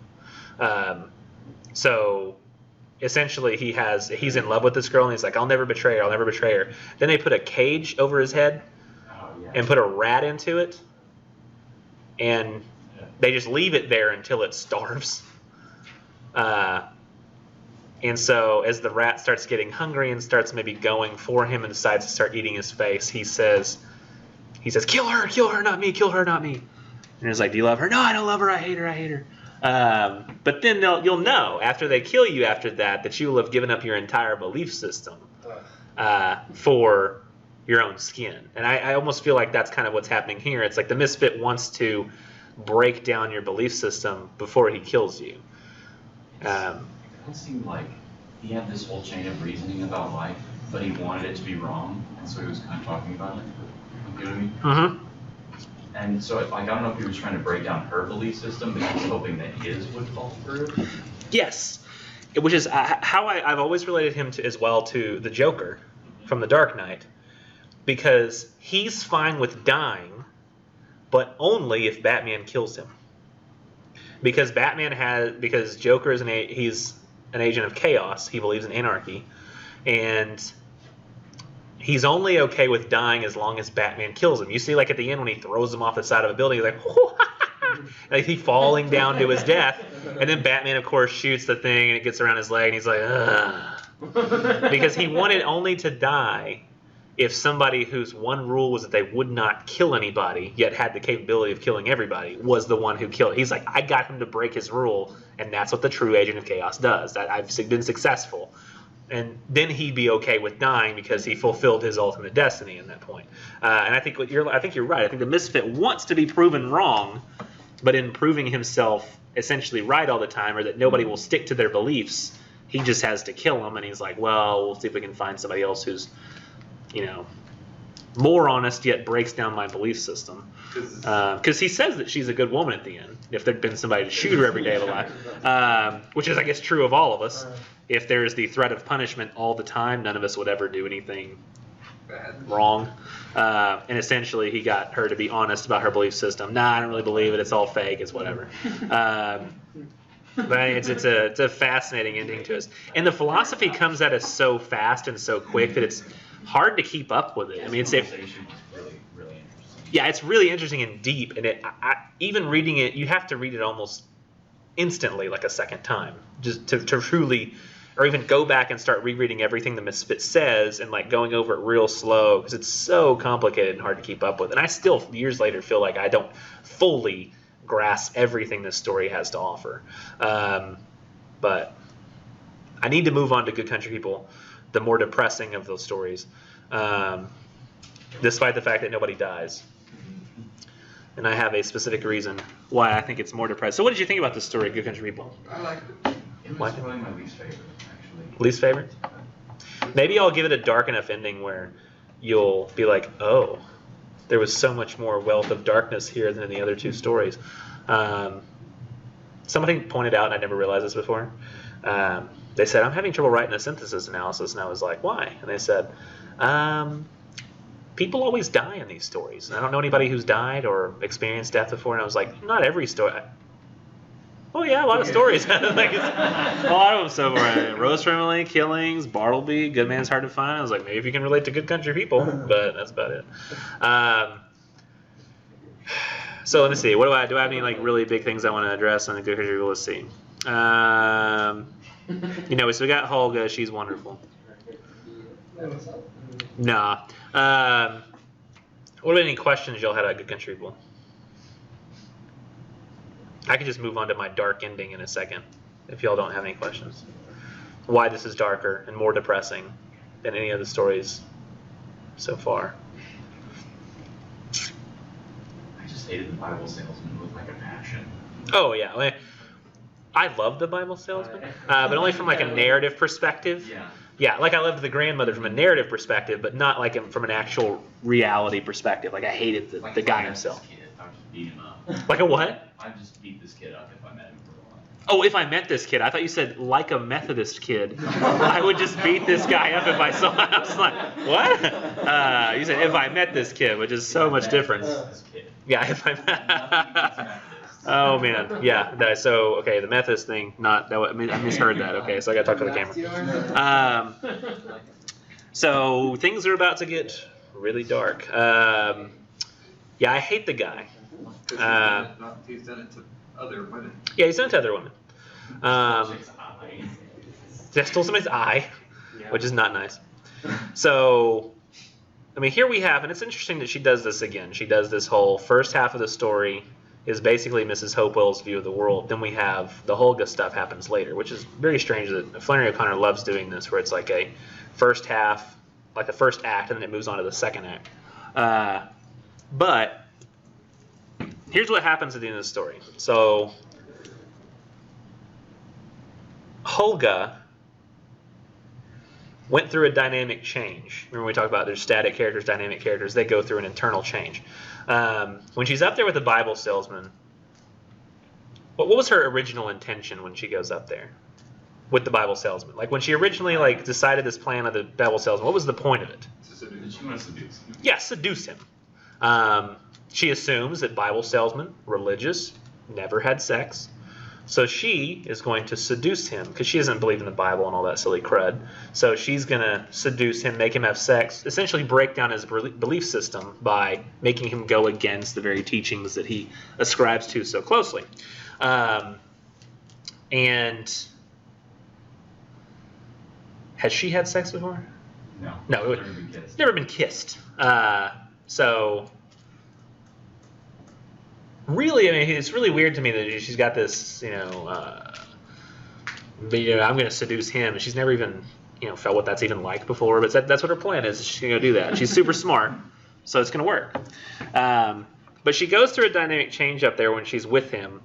S1: So essentially he's in love with this girl and he's like, I'll never betray her, I'll never betray her. Then they put a cage over his head and put a rat into it, and they just leave it there until it starves. And so as the rat starts getting hungry and starts maybe going for him and decides to start eating his face, he says, kill her, not me, kill her, not me. And he's like, do you love her? No, I don't love her, I hate her. But then you'll know after they kill you after that you will have given up your entire belief system for your own skin. And I almost feel like that's kind of what's happening here. It's like the misfit wants to break down your belief system before he kills you.
S6: It kind of seemed like he had this whole chain of reasoning about life, but he wanted it to be wrong, and so he was kind of talking about it. You know what I mean?
S1: Mm-hmm.
S6: And so, like, I don't know if he was trying to break down her belief system, but he was hoping that his would fall through.
S1: Yes, which is how I've always related him to as well to the Joker from The Dark Knight, because he's fine with dying, but only if Batman kills him. Because Joker is he's an agent of chaos. He believes in anarchy, and he's only okay with dying as long as Batman kills him. You see, like at the end when he throws him off the side of a building, he's like, like he's falling down to his death, and then Batman, of course, shoots the thing, and it gets around his leg, and he's like, ugh. Because he wanted only to die if somebody whose one rule was that they would not kill anybody, yet had the capability of killing everybody, was the one who killed. He's like, I got him to break his rule, and that's what the true agent of chaos does. That I've been successful. And then he'd be okay with dying because he fulfilled his ultimate destiny in that point. And I think you're right. I think the Misfit wants to be proven wrong, but in proving himself essentially right all the time, or that nobody will stick to their beliefs, he just has to kill them. And he's like, well, we'll see if we can find somebody else who's, more honest yet breaks down my belief system. Because he says that she's a good woman at the end. If there'd been somebody to shoot her every day of the life, which is, I guess, true of all of us. If there's the threat of punishment all the time, none of us would ever do anything wrong. And essentially, he got her to be honest about her belief system. Nah, I don't really believe it. It's all fake. It's whatever. But it's a fascinating ending to us. And the philosophy comes at us so fast and so quick that it's hard to keep up with it. I mean, it's
S6: really, really interesting.
S1: Yeah, it's really interesting and deep. And even reading it, you have to read it almost instantly, like a second time, just to truly, or even go back and start rereading everything the Misfit says and like going over it real slow, because it's so complicated and hard to keep up with. And I still, years later, feel like I don't fully grasp everything this story has to offer. But I need to move on to Good Country People, the more depressing of those stories, despite the fact that nobody dies. And I have a specific reason why I think it's more depressing. So what did you think about this story, Good Country People?
S3: I like it.
S6: It was probably my least favorite, actually.
S1: Least favorite? Maybe I'll give it a dark enough ending where you'll be like, oh, there was so much more wealth of darkness here than in the other two stories. Somebody pointed out, and I never realized this before, they said, I'm having trouble writing a synthesis analysis. And I was like, why? And they said, people always die in these stories. And I don't know anybody who's died or experienced death before. And I was like, not every story. Oh, yeah, a lot of stories. Like, a lot of them so far. Rose Family, Killings, Bartleby, Good Man's Hard to Find. I was like, maybe if you can relate to Good Country People. But that's about it. So let me see. What do I have any like really big things I want to address on the Good Country People? Let's see. So we got Holga. She's wonderful. Nah. What about any questions y'all had about Good Country People? I could just move on to my dark ending in a second, if y'all don't have any questions. Why this is darker and more depressing than any of the stories so far.
S6: I just hated the Bible salesman with like a passion.
S1: Oh, yeah. I love the Bible salesman, but only from like a narrative perspective.
S6: Yeah.
S1: Yeah, like I loved the grandmother from a narrative perspective, but not like from an actual reality perspective. Like I hated the guy himself.
S6: Kid, I would just beat him up.
S1: Like a what?
S6: I'd just beat this kid up if I met him for a while.
S1: Oh, if I met this kid. I thought you said like a Methodist kid. I would just beat this guy up if I saw him. I was like, what? You said if I met this kid, which is so much different.
S6: This kid.
S1: Yeah, if I met... Oh, man. Yeah. So, okay, the Methodist thing, I misheard that. Okay, so I got to talk to the camera. So things are about to get really dark. Yeah, I hate the guy.
S3: He's done it to other women.
S1: Yeah, he's done it to other women. Stole somebody's eye, which is not nice. So, I mean, here we have, and it's interesting that she does this again. She does this whole first half of the story is basically Mrs. Hopewell's view of the world. Then we have the Holga stuff happens later, which is very strange that Flannery O'Connor loves doing this, where it's like a first half, like the first act, and then it moves on to the second act. But here's what happens at the end of the story. So Holga went through a dynamic change. Remember we talked about there's static characters, dynamic characters. They go through an internal change. When she's up there with the Bible salesman, what was her original intention when she goes up there with the Bible salesman? Like when she originally like decided this plan of the Bible salesman, what was the point of it?
S6: She wants to seduce him.
S1: Yeah, seduce him. She assumes that Bible salesman, religious, never had sex. So she is going to seduce him because she doesn't believe in the Bible and all that silly crud. So she's going to seduce him, make him have sex, essentially break down his belief system by making him go against the very teachings that he ascribes to so closely. And has she had sex before?
S6: No.
S1: No,
S6: Never been kissed.
S1: never been kissed. So really, I mean, it's really weird to me that she's got this, I'm going to seduce him, and she's never even, felt what that's even like before. But that's what her plan is. She's going to do that. She's super smart, so it's going to work. But she goes through a dynamic change up there when she's with him.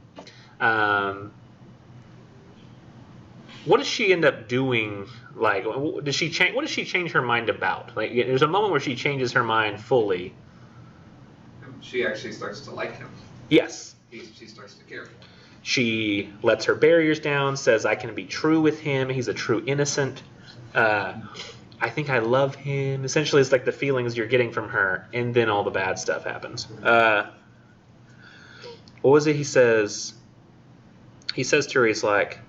S1: What does she end up doing? Like, does she change? What does she change her mind about? Like, there's a moment where she changes her mind fully.
S3: She actually starts to like him.
S1: Yes.
S3: She starts to care for him.
S1: She lets her barriers down, says, I can be true with him. He's a true innocent. I think I love him. Essentially, it's like the feelings you're getting from her, and then all the bad stuff happens. What was it he says? He says to her, he's like,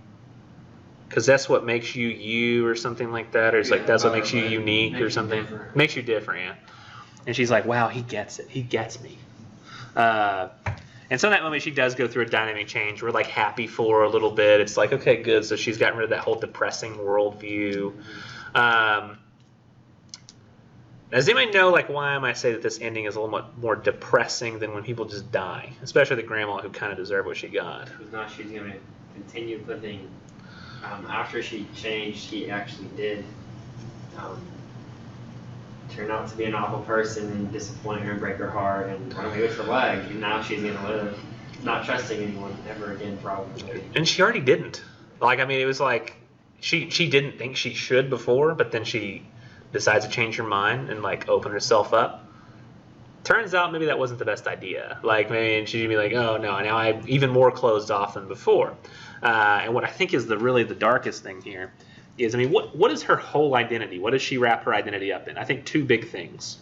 S1: because that's what makes you you, or something like that. Or he's like, that's what makes you unique, or something. Makes you different, yeah. And she's like, wow, he gets it. He gets me. And so in that moment, she does go through a dynamic change. We're like happy for her a little bit. It's like, okay, good. So she's gotten rid of that whole depressing worldview. Does anybody know like why I might say that this ending is a little more depressing than when people just die, especially the grandma who kind of deserved what she got?
S4: Because now she's going to continue putting. After she changed, he actually did turn out to be an awful person and disappoint her and break her heart and run away with her leg. And now she's going to live not trusting anyone ever again, probably.
S1: And she already didn't. Like, I mean, it was like she didn't think she should before, but then she decides to change her mind and like open herself up. Turns out maybe that wasn't the best idea. Like maybe she'd be like, oh no, now I'm even more closed off than before. And what I think is the darkest thing here is, I mean, what is her whole identity? What does she wrap her identity up in? I think two big things.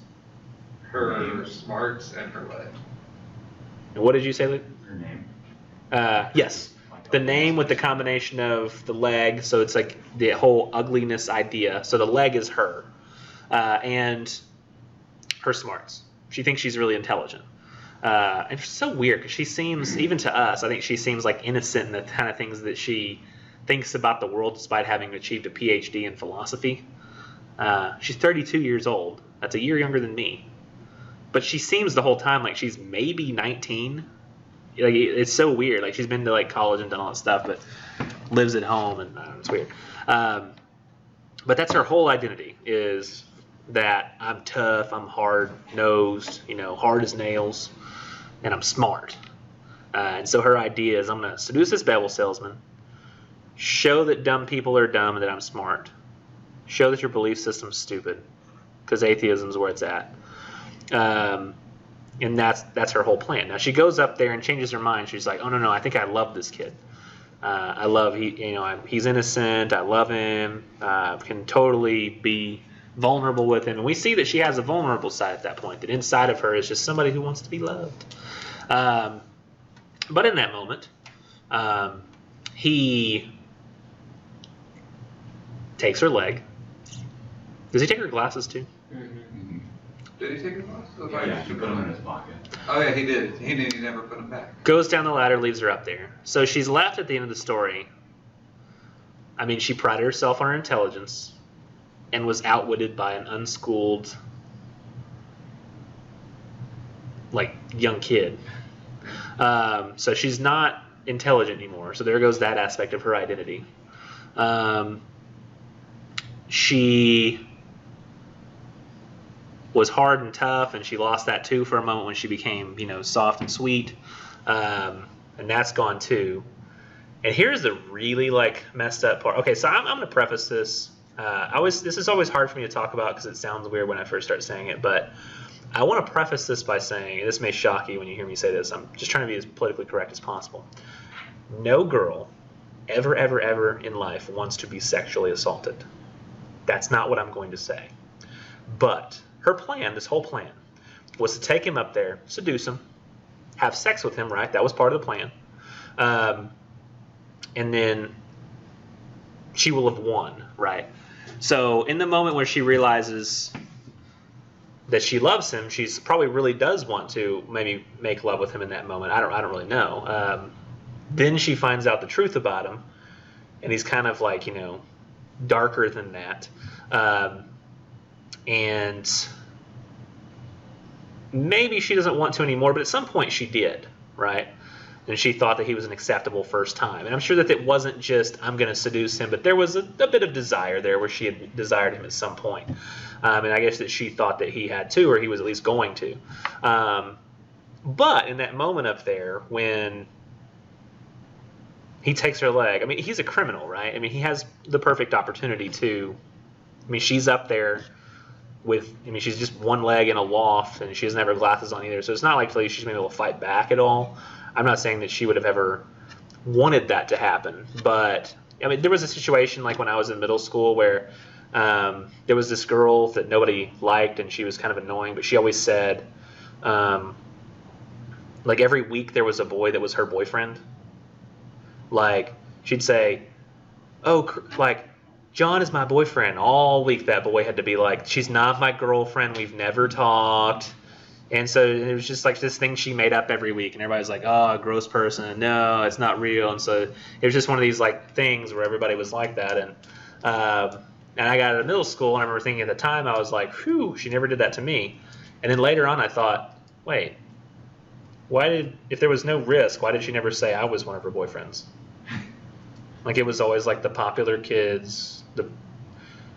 S3: Her smarts and her leg.
S1: And what did you say, Luke?
S6: Her name.
S1: Yes. The name with the combination of the leg, so it's like the whole ugliness idea. So the leg is her. And her smarts. She thinks she's really intelligent. And it's so weird because she seems, even to us, I think she seems like innocent in the kind of things that she thinks about the world despite having achieved a PhD in philosophy. She's 32 years old. That's a year younger than me. But she seems the whole time like she's maybe 19. Like it's so weird. Like she's been to like college and done all that stuff, but lives at home, and I don't know, it's weird. But that's her whole identity, is that I'm tough, I'm hard-nosed, hard as nails, and I'm smart. And so her idea is, I'm going to seduce this Bible salesman, show that dumb people are dumb and that I'm smart, show that your belief system's stupid, because atheism's where it's at. And that's her whole plan. Now she goes up there and changes her mind. She's like, oh no, I think I love this kid. He's innocent. I love him. Can totally be vulnerable with him. And we see that she has a vulnerable side at that point. That inside of her is just somebody who wants to be loved. But in that moment, he takes her leg. Does he take her glasses too?
S6: Mm-hmm.
S3: Did he take her glasses?
S6: Yeah, he put them in his pocket.
S3: Oh yeah, he did. He never put them back.
S1: Goes down the ladder, leaves her up there. So she's left at the end of the story. I mean, she prided herself on her intelligence and was outwitted by an unschooled, like, young kid. So she's not intelligent anymore. So there goes that aspect of her identity. She was hard and tough, and she lost that too for a moment when she became, soft and sweet. And that's gone too. And here's the really, messed up part. Okay, so I'm going to preface this. This is always hard for me to talk about because it sounds weird when I first start saying it, but I want to preface this by saying, and this may shock you when you hear me say this, I'm just trying to be as politically correct as possible. No girl ever, ever, ever in life wants to be sexually assaulted. That's not what I'm going to say. But her plan, this whole plan, was to take him up there, seduce him, have sex with him, right? That was part of the plan. And then she will have won, right? So in the moment where she realizes that she loves him, she's probably really does want to maybe make love with him in that moment. I don't really know. Then she finds out the truth about him, and he's kind of like, darker than that. And maybe she doesn't want to anymore, but at some point she did, right? And she thought that he was an acceptable first time. And I'm sure that it wasn't just, I'm going to seduce him, but there was a bit of desire there where she had desired him at some point. And I guess that she thought that he had too, or he was at least going to. But in that moment up there, when he takes her leg, I mean, he's a criminal, right? I mean, he has the perfect opportunity to, she's up there with, she's just one leg in a loft, and she doesn't have her glasses on either. So it's not like she's going to be able to fight back at all. I'm not saying that she would have ever wanted that to happen, but there was a situation like when I was in middle school where there was this girl that nobody liked, and she was kind of annoying, but she always said, like every week there was a boy that was her boyfriend. Like she'd say, oh, like John is my boyfriend. All week that boy had to be like, she's not my girlfriend. We've never talked. And so it was just like this thing she made up every week, and everybody's like, oh, gross person. No, it's not real. And so it was just one of these like things where everybody was like that. And I got out of middle school, and I remember thinking at the time, I was like, whew, she never did that to me. And then later on I thought, wait, if there was no risk, why did she never say I was one of her boyfriends? Like it was always like the popular kids, the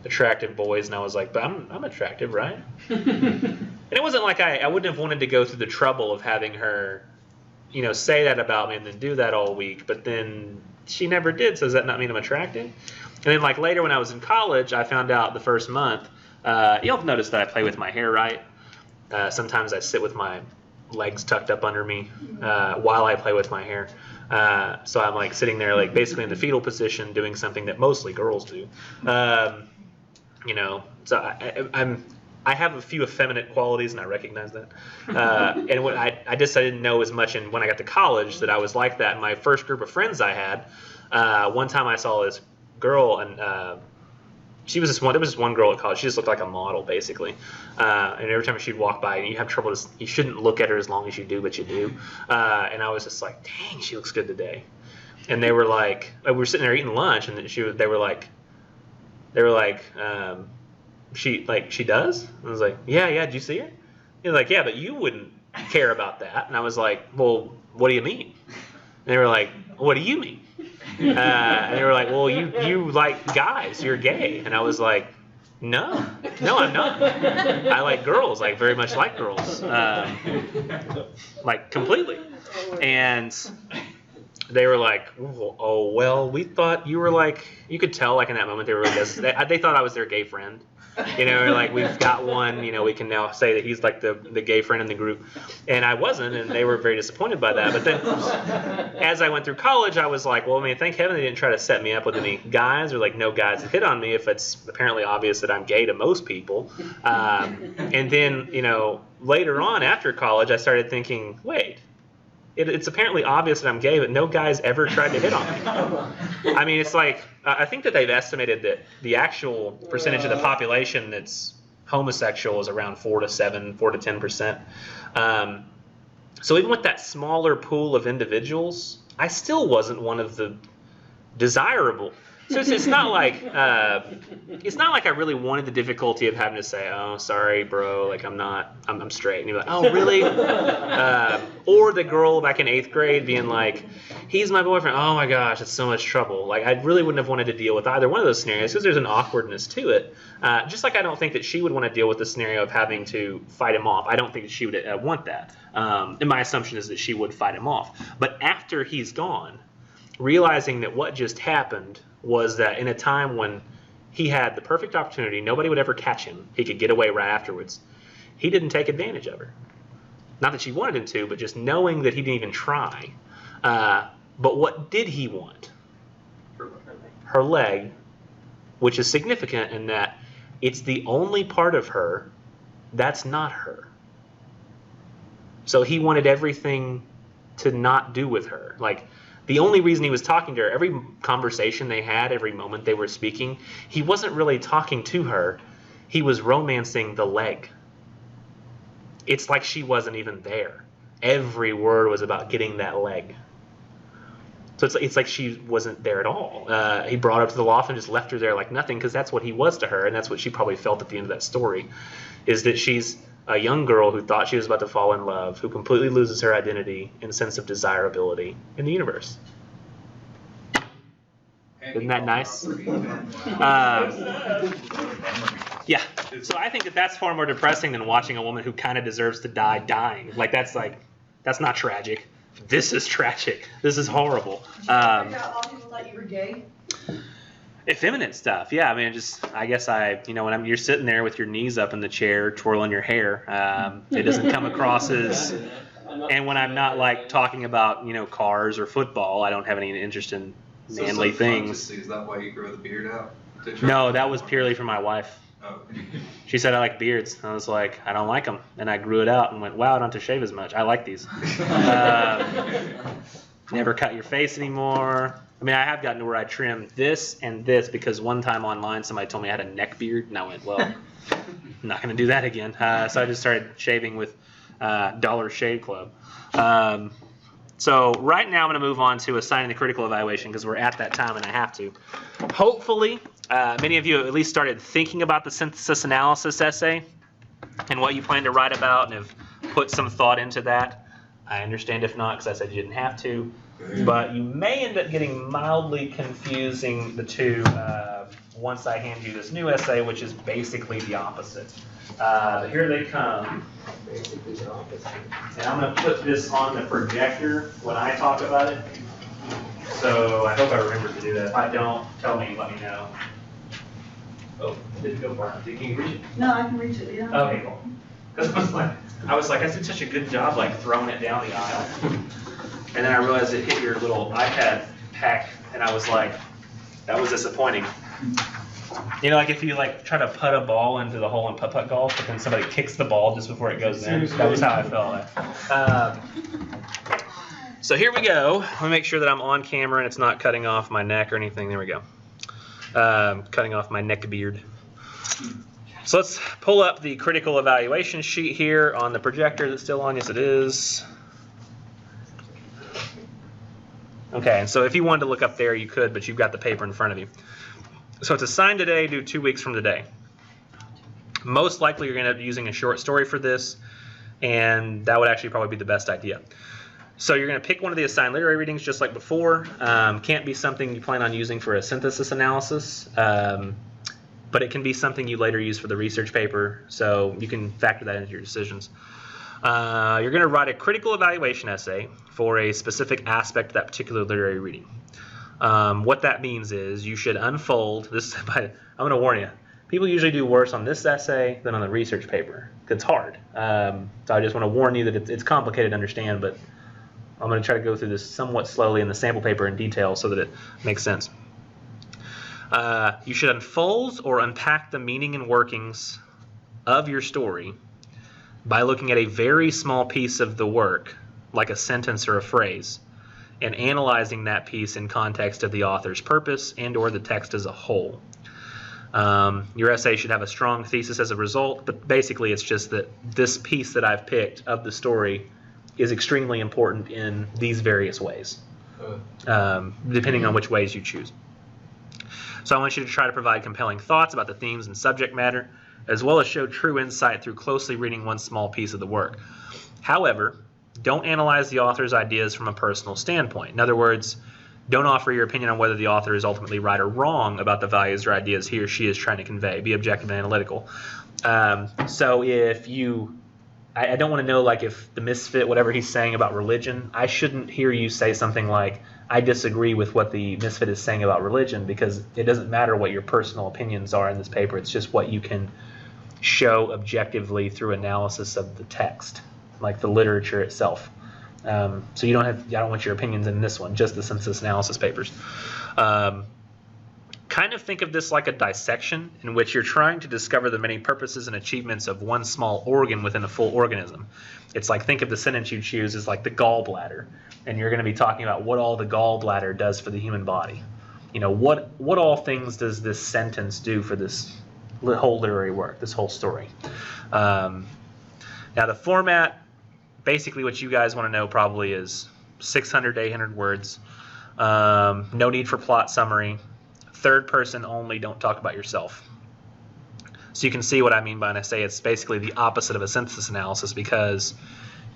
S1: attractive boys, and I was like, but I'm attractive, right? And it wasn't like I wouldn't have wanted to go through the trouble of having her, say that about me and then do that all week. But then she never did. So does that not mean I'm attractive? And then like later when I was in college, I found out the first month. You'll have noticed that I play with my hair, right? Sometimes I sit with my legs tucked up under me while I play with my hair. So I'm like sitting there like basically in the fetal position doing something that mostly girls do. So I have a few effeminate qualities, and I recognize that. And what I didn't know as much. And when I got to college, that I was like that. And my first group of friends I had, one time I saw this girl, and there was this one girl at college. She just looked like a model, basically. And every time she'd walk by, and you have trouble. You shouldn't look at her as long as you do, but you do. And I was just like, dang, she looks good today. And they were like, we were sitting there eating lunch, and they were like. She does? And I was like, yeah, did you see her? He was like, yeah, but you wouldn't care about that. And I was like, well, what do you mean? And they were like, what do you mean? And they were like, well, you like guys, you're gay. And I was like, no, I'm not. I like girls, like very much like girls, like completely. And they were like, oh, well, we thought you were like, you could tell like in that moment they were like, they thought I was their gay friend. Like we've got one, we can now say that he's like the gay friend in the group. And I wasn't, and they were very disappointed by that. But then as I went through college, I was like, well, thank heaven they didn't try to set me up with any guys, or like no guys that hit on me if it's apparently obvious that I'm gay to most people. And then, later on after college, I started thinking, wait, it's apparently obvious that I'm gay, but no guys ever tried to hit on me. It's like, I think that they've estimated that the actual percentage of the population that's homosexual is around 4 to 10%. So even with that smaller pool of individuals, I still wasn't one of the desirable. So it's not like I really wanted the difficulty of having to say, oh, sorry, bro, like I'm straight. And you're like, oh, really? Or the girl back in 8th grade being like, he's my boyfriend. Oh my gosh, it's so much trouble. Like I really wouldn't have wanted to deal with either one of those scenarios because there's an awkwardness to it. Just like I don't think that she would want to deal with the scenario of having to fight him off. I don't think that she would want that. And my assumption is that she would fight him off. But after he's gone, realizing that what just happened was that in a time when He had the perfect opportunity. Nobody would ever catch him. He could get away right afterwards. He didn't take advantage of her. Not that she wanted him to, but just knowing that he didn't even try. But what did he want? Her leg, which is significant in that it's the only part of her that's not her. So he wanted everything to not do with her. Like, the only reason he was talking to her, every conversation they had, every moment they were speaking, he wasn't really talking to her. He was romancing the leg. It's like she wasn't even there. Every word was about getting that leg. So it's like she wasn't there at all. He brought her up to the loft and just left her there like nothing, because that's what he was to her, and that's what she probably felt at the end of that story, is that she's a young girl who thought she was about to fall in love, who completely loses her identity and sense of desirability in the universe. Isn't that nice? Yeah. So I think that that's far more depressing than watching a woman who kind of deserves to die dying. That's not tragic. This is tragic. This is horrible.
S8: A lot of people thought you were gay.
S1: Effeminate stuff, yeah. I mean, when you're sitting there with your knees up in the chair, twirling your hair, it doesn't come across as. And when I'm not like talking about cars or football, I don't have any interest in manly things.
S3: Is that why you grow the beard out?
S1: No, that was purely for my wife.
S3: Oh.
S1: She said I like beards. I was like, I don't like them, and I grew it out and went, wow, I don't have to shave as much. I like these. Never cut your face anymore. I mean, I have gotten to where I trim this and this, because one time online somebody told me I had a neck beard, and I went, well, I'm not going to do that again. So I just started shaving with Dollar Shave Club. So right now I'm going to move on to assigning the critical evaluation, because we're at that time and I have to. Hopefully, many of you have at least started thinking about the synthesis analysis essay and what you plan to write about, and have put some thought into that. I understand if not, because I said you didn't have to. But you may end up getting mildly confusing the two once I hand you this new essay, which is basically the opposite. But here they come.
S2: Basically the opposite.
S1: And I'm going to put this on the projector when I talk about it. So I hope I remember to do that. If I don't, tell me, let me know. Oh, it didn't go far. Can you reach it?
S8: No, I can reach it, yeah.
S1: Okay, cool. Because I was like, I did such a good job like throwing it down the aisle. And then I realized it hit your little iPad pack, and I was like, that was disappointing. Like if you like try to putt a ball into the hole in putt-putt golf, but then somebody kicks the ball just before it goes in. That was how I felt. So here we go. Let me make sure that I'm on camera and it's not cutting off my neck or anything. There we go. Cutting off my neck beard. So let's pull up the critical evaluation sheet here on the projector. Is it still on? Yes, it is. Okay, and so if you wanted to look up there, you could, but you've got the paper in front of you. So it's assigned today, due 2 weeks from today. Most likely you're going to end up using a short story for this, and that would actually probably be the best idea. So you're going to pick one of the assigned literary readings just like before. Can't be something you plan on using for a synthesis analysis, but it can be something you later use for the research paper, so you can factor that into your decisions. You're going to write a critical evaluation essay for a specific aspect of that particular literary reading. What that means is you should unfold this. I'm going to warn you, people usually do worse on this essay than on the research paper. It's hard. So I just want to warn you that it's complicated to understand, but I'm going to try to go through this somewhat slowly in the sample paper in detail so that it makes sense. You should unfold or unpack the meaning and workings of your story by looking at a very small piece of the work, like a sentence or a phrase, and analyzing that piece in context of the author's purpose and or the text as a whole. Your essay should have a strong thesis as a result, but basically it's just that this piece that I've picked of the story is extremely important in these various ways, depending on which ways you choose. So I want you to try to provide compelling thoughts about the themes and subject matter, as well as show true insight through closely reading one small piece of the work. However, don't analyze the author's ideas from a personal standpoint. In other words, don't offer your opinion on whether the author is ultimately right or wrong about the values or ideas he or she is trying to convey. Be objective and analytical. So if you, I don't want to know like if the misfit, whatever he's saying about religion, I shouldn't hear you say something like, I disagree with what the Misfit is saying about religion, because it doesn't matter what your personal opinions are in this paper. It's just what you can show objectively through analysis of the text, like the literature itself. So you don't have, I don't want your opinions in this one, just the census analysis papers. Kind of think of this like a dissection in which you're trying to discover the many purposes and achievements of one small organ within a full organism. It's like, think of the sentence you choose as like the gallbladder, and you're going to be talking about what all the gallbladder does for the human body. You know, what all things does this sentence do for this whole literary work, this whole story. Now the format, basically what you guys want to know probably is 600 to 800 words. No need for plot summary. Third person only, don't talk about yourself. So you can see what I mean by when I say it's basically the opposite of a synthesis analysis, because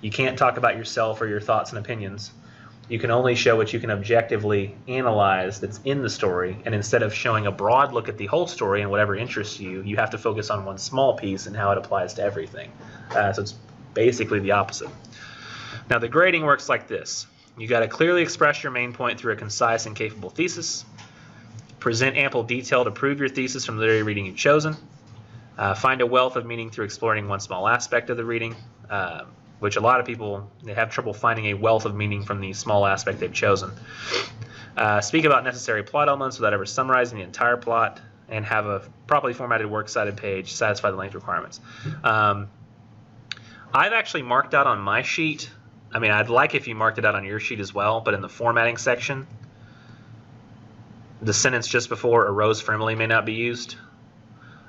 S1: you can't talk about yourself or your thoughts and opinions. You can only show what you can objectively analyze that's in the story, and instead of showing a broad look at the whole story and whatever interests you, you have to focus on one small piece and how it applies to everything. So it's basically the opposite. Now the grading works like this. You got to clearly express your main point through a concise and capable thesis. Present ample detail to prove your thesis from the literary reading you've chosen. Find a wealth of meaning through exploring one small aspect of the reading, which a lot of people, they have trouble finding a wealth of meaning from the small aspect they've chosen. Speak about necessary plot elements without ever summarizing the entire plot, and have a properly formatted works cited page, satisfy the length requirements. I've actually marked out on my sheet, I mean, I'd like if you marked it out on your sheet as well, but in the formatting section, the sentence just before "a rose for Emily" may not be used.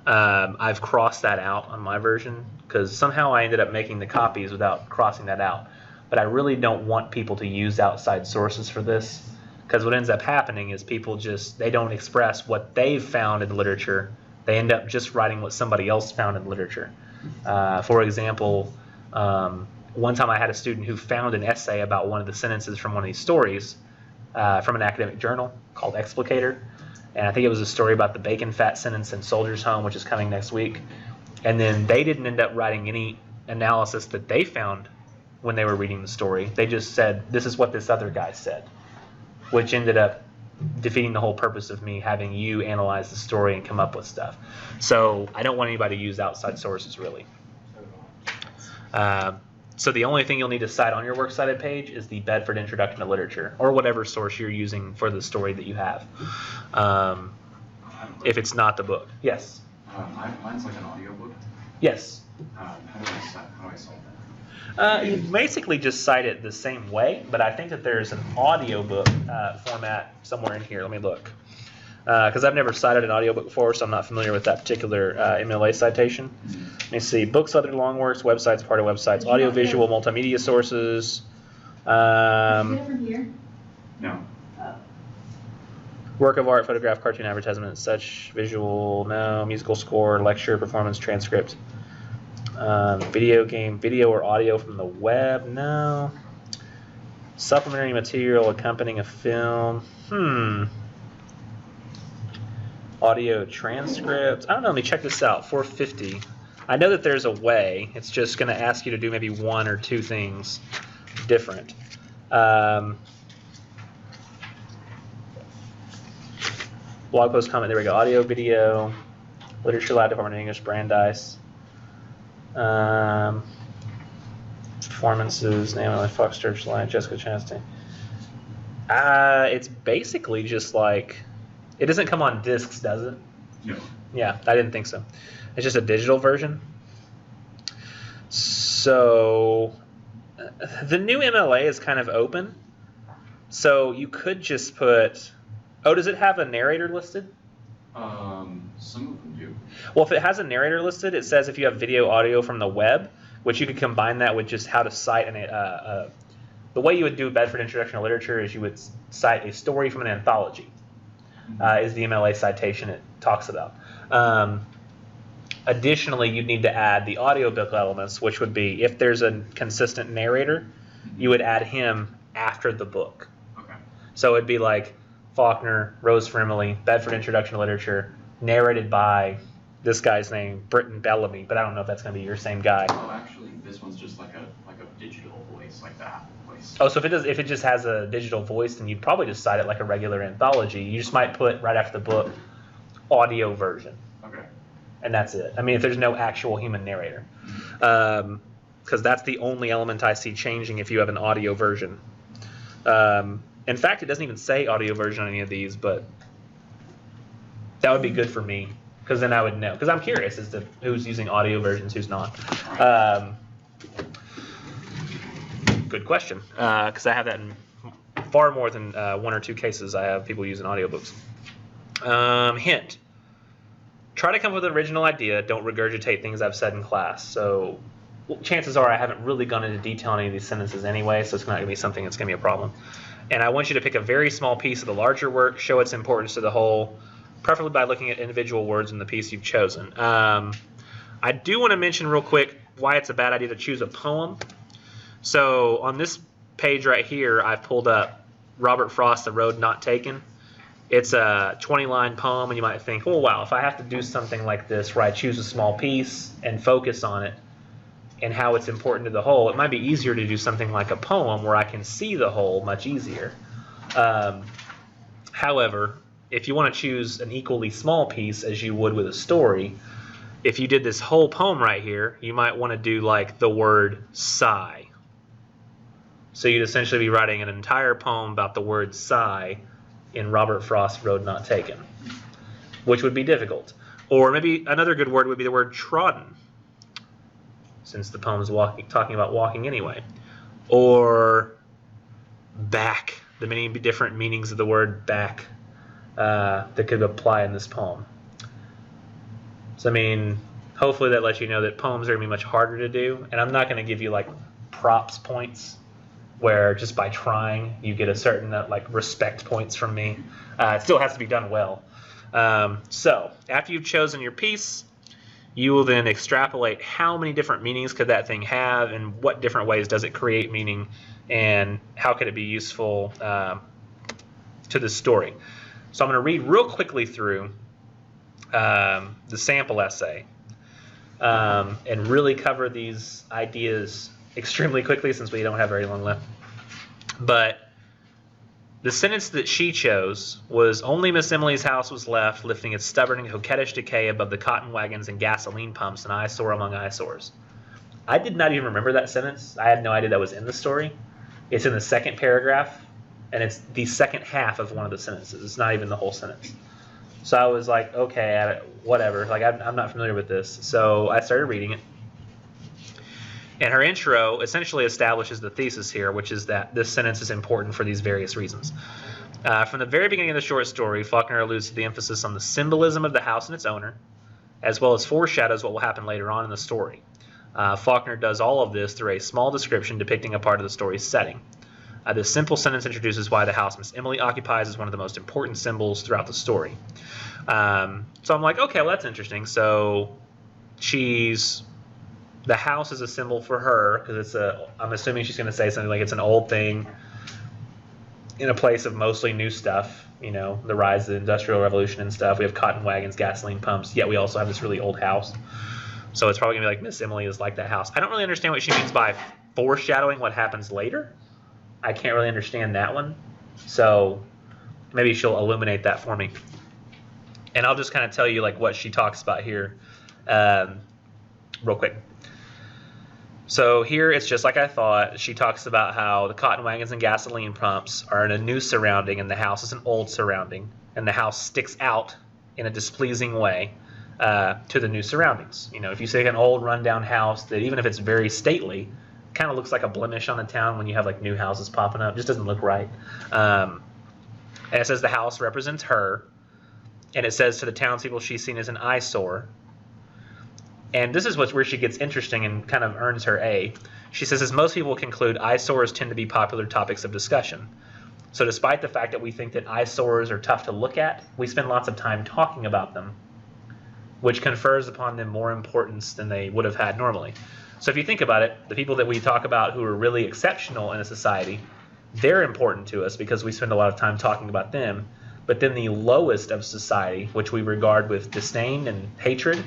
S1: I've crossed that out on my version because somehow I ended up making the copies without crossing that out. But I really don't want people to use outside sources for this, because what ends up happening is people just, they don't express what they've found in the literature. They end up just writing what somebody else found in literature. For example, one time I had a student who found an essay about one of the sentences from one of these stories from an academic journal called Explicator, and I think it was a story about the bacon fat sentence in Soldier's Home, which is coming next week. And then they didn't end up writing any analysis that they found when they were reading the story. They just said, this is what this other guy said, which ended up defeating the whole purpose of me having you analyze the story and come up with stuff. So I don't want anybody to use outside sources, really. So the only thing you'll need to cite on your works cited page is the Bedford Introduction to Literature, or whatever source you're using for the story that you have, if it's not the book. Yes?
S6: Mine's like an audiobook.
S1: Yes.
S6: How do I cite that?
S1: You basically just cite it the same way, but I think that there's an audiobook format somewhere in here. Let me look. Because I've never cited an audiobook before, so I'm not familiar with that particular MLA citation. Let me see. Books, other long works, websites, part of websites, audiovisual, multimedia sources.
S8: Did you get it from here?
S6: No.
S1: Work of art, photograph, cartoon, advertisement, such, visual, no, musical score, lecture, performance, transcript. Video game, video or audio from the web, no. Supplementary material accompanying a film, Audio transcript. I don't know. Let me check this out. 450. I know that there's a way. It's just going to ask you to do maybe one or two things different. Blog post, comment. There we go. Audio, video, literature lab, department of English, Brandeis. Performances. Name of Fox Church Line. Jessica Chastain. It's basically just like. It doesn't come on discs, does it?
S6: No.
S1: Yeah, I didn't think so. It's just a digital version. So the new MLA is kind of open. So you could just put, oh, does it have a narrator listed?
S6: Some of them do.
S1: Well, if it has a narrator listed, it says if you have video audio from the web, which you could combine that with just how to cite the way you would do Bedford Introduction to Literature is you would cite a story from an anthology. Is the MLA citation it talks about. Additionally, you'd need to add the audiobook elements, which would be if there's a consistent narrator, you would add him after the book.
S6: Okay.
S1: So it'd be like Faulkner, Rose for Emily, Bedford Introduction to Literature, narrated by this guy's name, Britton Bellamy, but I don't know if that's going to be your same guy.
S6: Oh, actually, this one's just like a digital voice, like that voice.
S1: Oh, so if it just has a digital voice, then you'd probably just cite it like a regular anthology. You just might put right after the book, audio version.
S6: Okay.
S1: And that's it. I mean, if there's no actual human narrator. Because that's the only element I see changing if you have an audio version. In fact, it doesn't even say audio version on any of these, but that would be good for me, because then I would know. Because I'm curious as to who's using audio versions, who's not. Good question, because I have that in far more than 1 or 2 cases. I have people using audiobooks. Hint. Try to come up with an original idea. Don't regurgitate things I've said in class. So chances are I haven't really gone into detail on any of these sentences anyway, so it's not going to be something that's going to be a problem. And I want you to pick a very small piece of the larger work, show its importance to the whole, preferably by looking at individual words in the piece you've chosen. I do want to mention real quick why it's a bad idea to choose a poem. So on this page right here, I've pulled up Robert Frost's The Road Not Taken. It's a 20-line poem, and you might think, oh, wow, if I have to do something like this where I choose a small piece and focus on it and how it's important to the whole, it might be easier to do something like a poem where I can see the whole much easier. However, if you want to choose an equally small piece as you would with a story, if you did this whole poem right here, you might want to do like the word sigh. So you'd essentially be writing an entire poem about the word sigh in Robert Frost's Road Not Taken, which would be difficult. Or maybe another good word would be the word trodden, since the poem is talking about walking anyway. Or back, the many different meanings of the word back that could apply in this poem. So I mean, hopefully that lets you know that poems are going to be much harder to do, and I'm not going to give you like props points where just by trying you get a certain like respect points from me. It still has to be done well. So after you've chosen your piece, you will then extrapolate how many different meanings could that thing have, and what different ways does it create meaning, and how could it be useful to the story. So I'm going to read real quickly through the sample essay and really cover these ideas extremely quickly since we don't have very long left. But the sentence that she chose was, only Miss Emily's house was left, lifting its stubborn and coquettish decay above the cotton wagons and gasoline pumps, an eyesore among eyesores. I did not even remember that sentence. I had no idea that was in the story. It's in the second paragraph, and it's the second half of one of the sentences. It's not even the whole sentence. So I was like, okay, whatever. Like, I'm not familiar with this. So I started reading it. And her intro essentially establishes the thesis here, which is that this sentence is important for these various reasons. From the very beginning of the short story, Faulkner alludes to the emphasis on the symbolism of the house and its owner, as well as foreshadows what will happen later on in the story. Faulkner does all of this through a small description depicting a part of the story's setting. This simple sentence introduces why the house Miss Emily occupies is one of the most important symbols throughout the story. So I'm like, okay, well, that's interesting. So the house is a symbol for her, because I'm assuming she's going to say something like it's an old thing in a place of mostly new stuff, you know, the rise of the Industrial Revolution and stuff. We have cotton wagons, gasoline pumps, yet we also have this really old house. So it's probably going to be like Miss Emily is like that house. I don't really understand what she means by foreshadowing what happens later. I can't really understand that one. So maybe she'll illuminate that for me. And I'll just kind of tell you like what she talks about here real quick. So here it's just like I thought. She talks about how the cotton wagons and gasoline pumps are in a new surrounding and the house is an old surrounding. And the house sticks out in a displeasing way to the new surroundings. You know, if you say an old rundown house that even if it's very stately, kind of looks like a blemish on the town when you have like new houses popping up. It just doesn't look right. And it says the house represents her. And it says to the townspeople she's seen as an eyesore. And this is where she gets interesting and kind of earns her A. She says, as most people conclude, eyesores tend to be popular topics of discussion. So despite the fact that we think that eyesores are tough to look at, we spend lots of time talking about them, which confers upon them more importance than they would have had normally. So if you think about it, the people that we talk about who are really exceptional in a society, they're important to us because we spend a lot of time talking about them. But then the lowest of society, which we regard with disdain and hatred,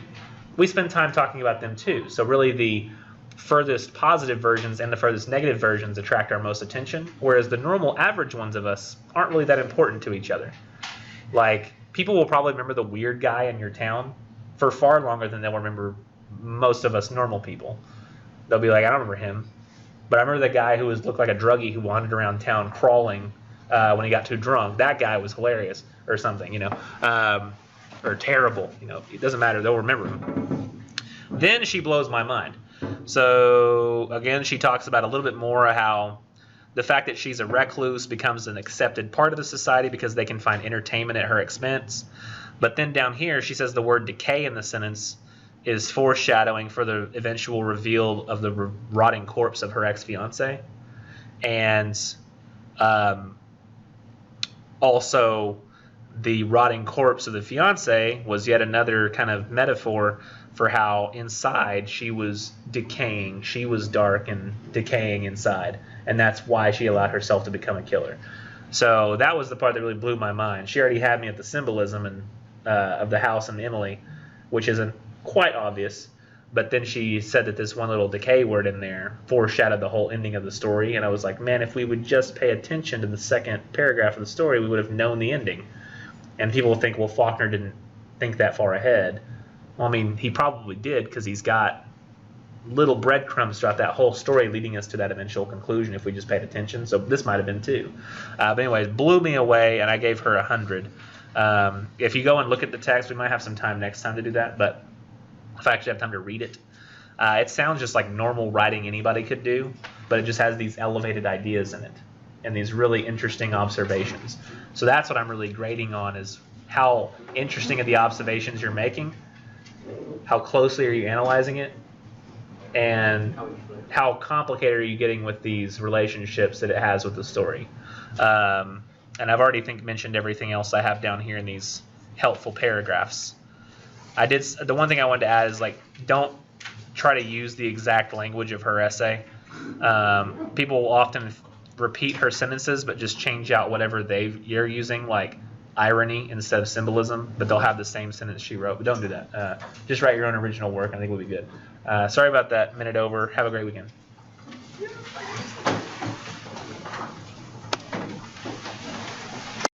S1: we spend time talking about them too. So really the furthest positive versions and the furthest negative versions attract our most attention, whereas the normal average ones of us aren't really that important to each other. Like, people will probably remember the weird guy in your town for far longer than they'll remember most of us normal people. They'll be like, I don't remember him, but I remember the guy who looked like a druggie who wandered around town crawling when he got too drunk. That guy was hilarious or something, or terrible. It doesn't matter. They'll remember him. Then she blows my mind. So again, she talks about a little bit more how the fact that she's a recluse becomes an accepted part of the society because they can find entertainment at her expense. But then down here, she says the word decay in the sentence is foreshadowing for the eventual reveal of the rotting corpse of her ex-fiance. And also, the rotting corpse of the fiance was yet another kind of metaphor for how inside she was decaying. She was dark and decaying inside. And that's why she allowed herself to become a killer. So that was the part that really blew my mind. She already had me at the symbolism of the house and Emily, which isn't quite obvious. But then she said that this one little decay word in there foreshadowed the whole ending of the story. And I was like, man, if we would just pay attention to the second paragraph of the story, we would have known the ending. And people will think, well, Faulkner didn't think that far ahead. Well, I mean, he probably did because he's got little breadcrumbs throughout that whole story leading us to that eventual conclusion if we just paid attention. So this might have been too. But anyways, blew me away, and I gave her 100. If you go and look at the text, we might have some time next time to do that, but if I actually have time to read it, it sounds just like normal writing anybody could do, but it just has these elevated ideas in it and these really interesting observations. So that's what I'm really grading on, is how interesting are the observations you're making, how closely are you analyzing it, and how complicated are you getting with these relationships that it has with the story. And I've already mentioned everything else I have down here in these helpful paragraphs. The one thing I wanted to add is, like, don't try to use the exact language of her essay. People will often repeat her sentences but just change out whatever you're using, like irony instead of symbolism, but they'll have the same sentence she wrote. But don't do that. Just write your own original work, and I think we'll be good. Sorry about that. Minute over. Have a great weekend.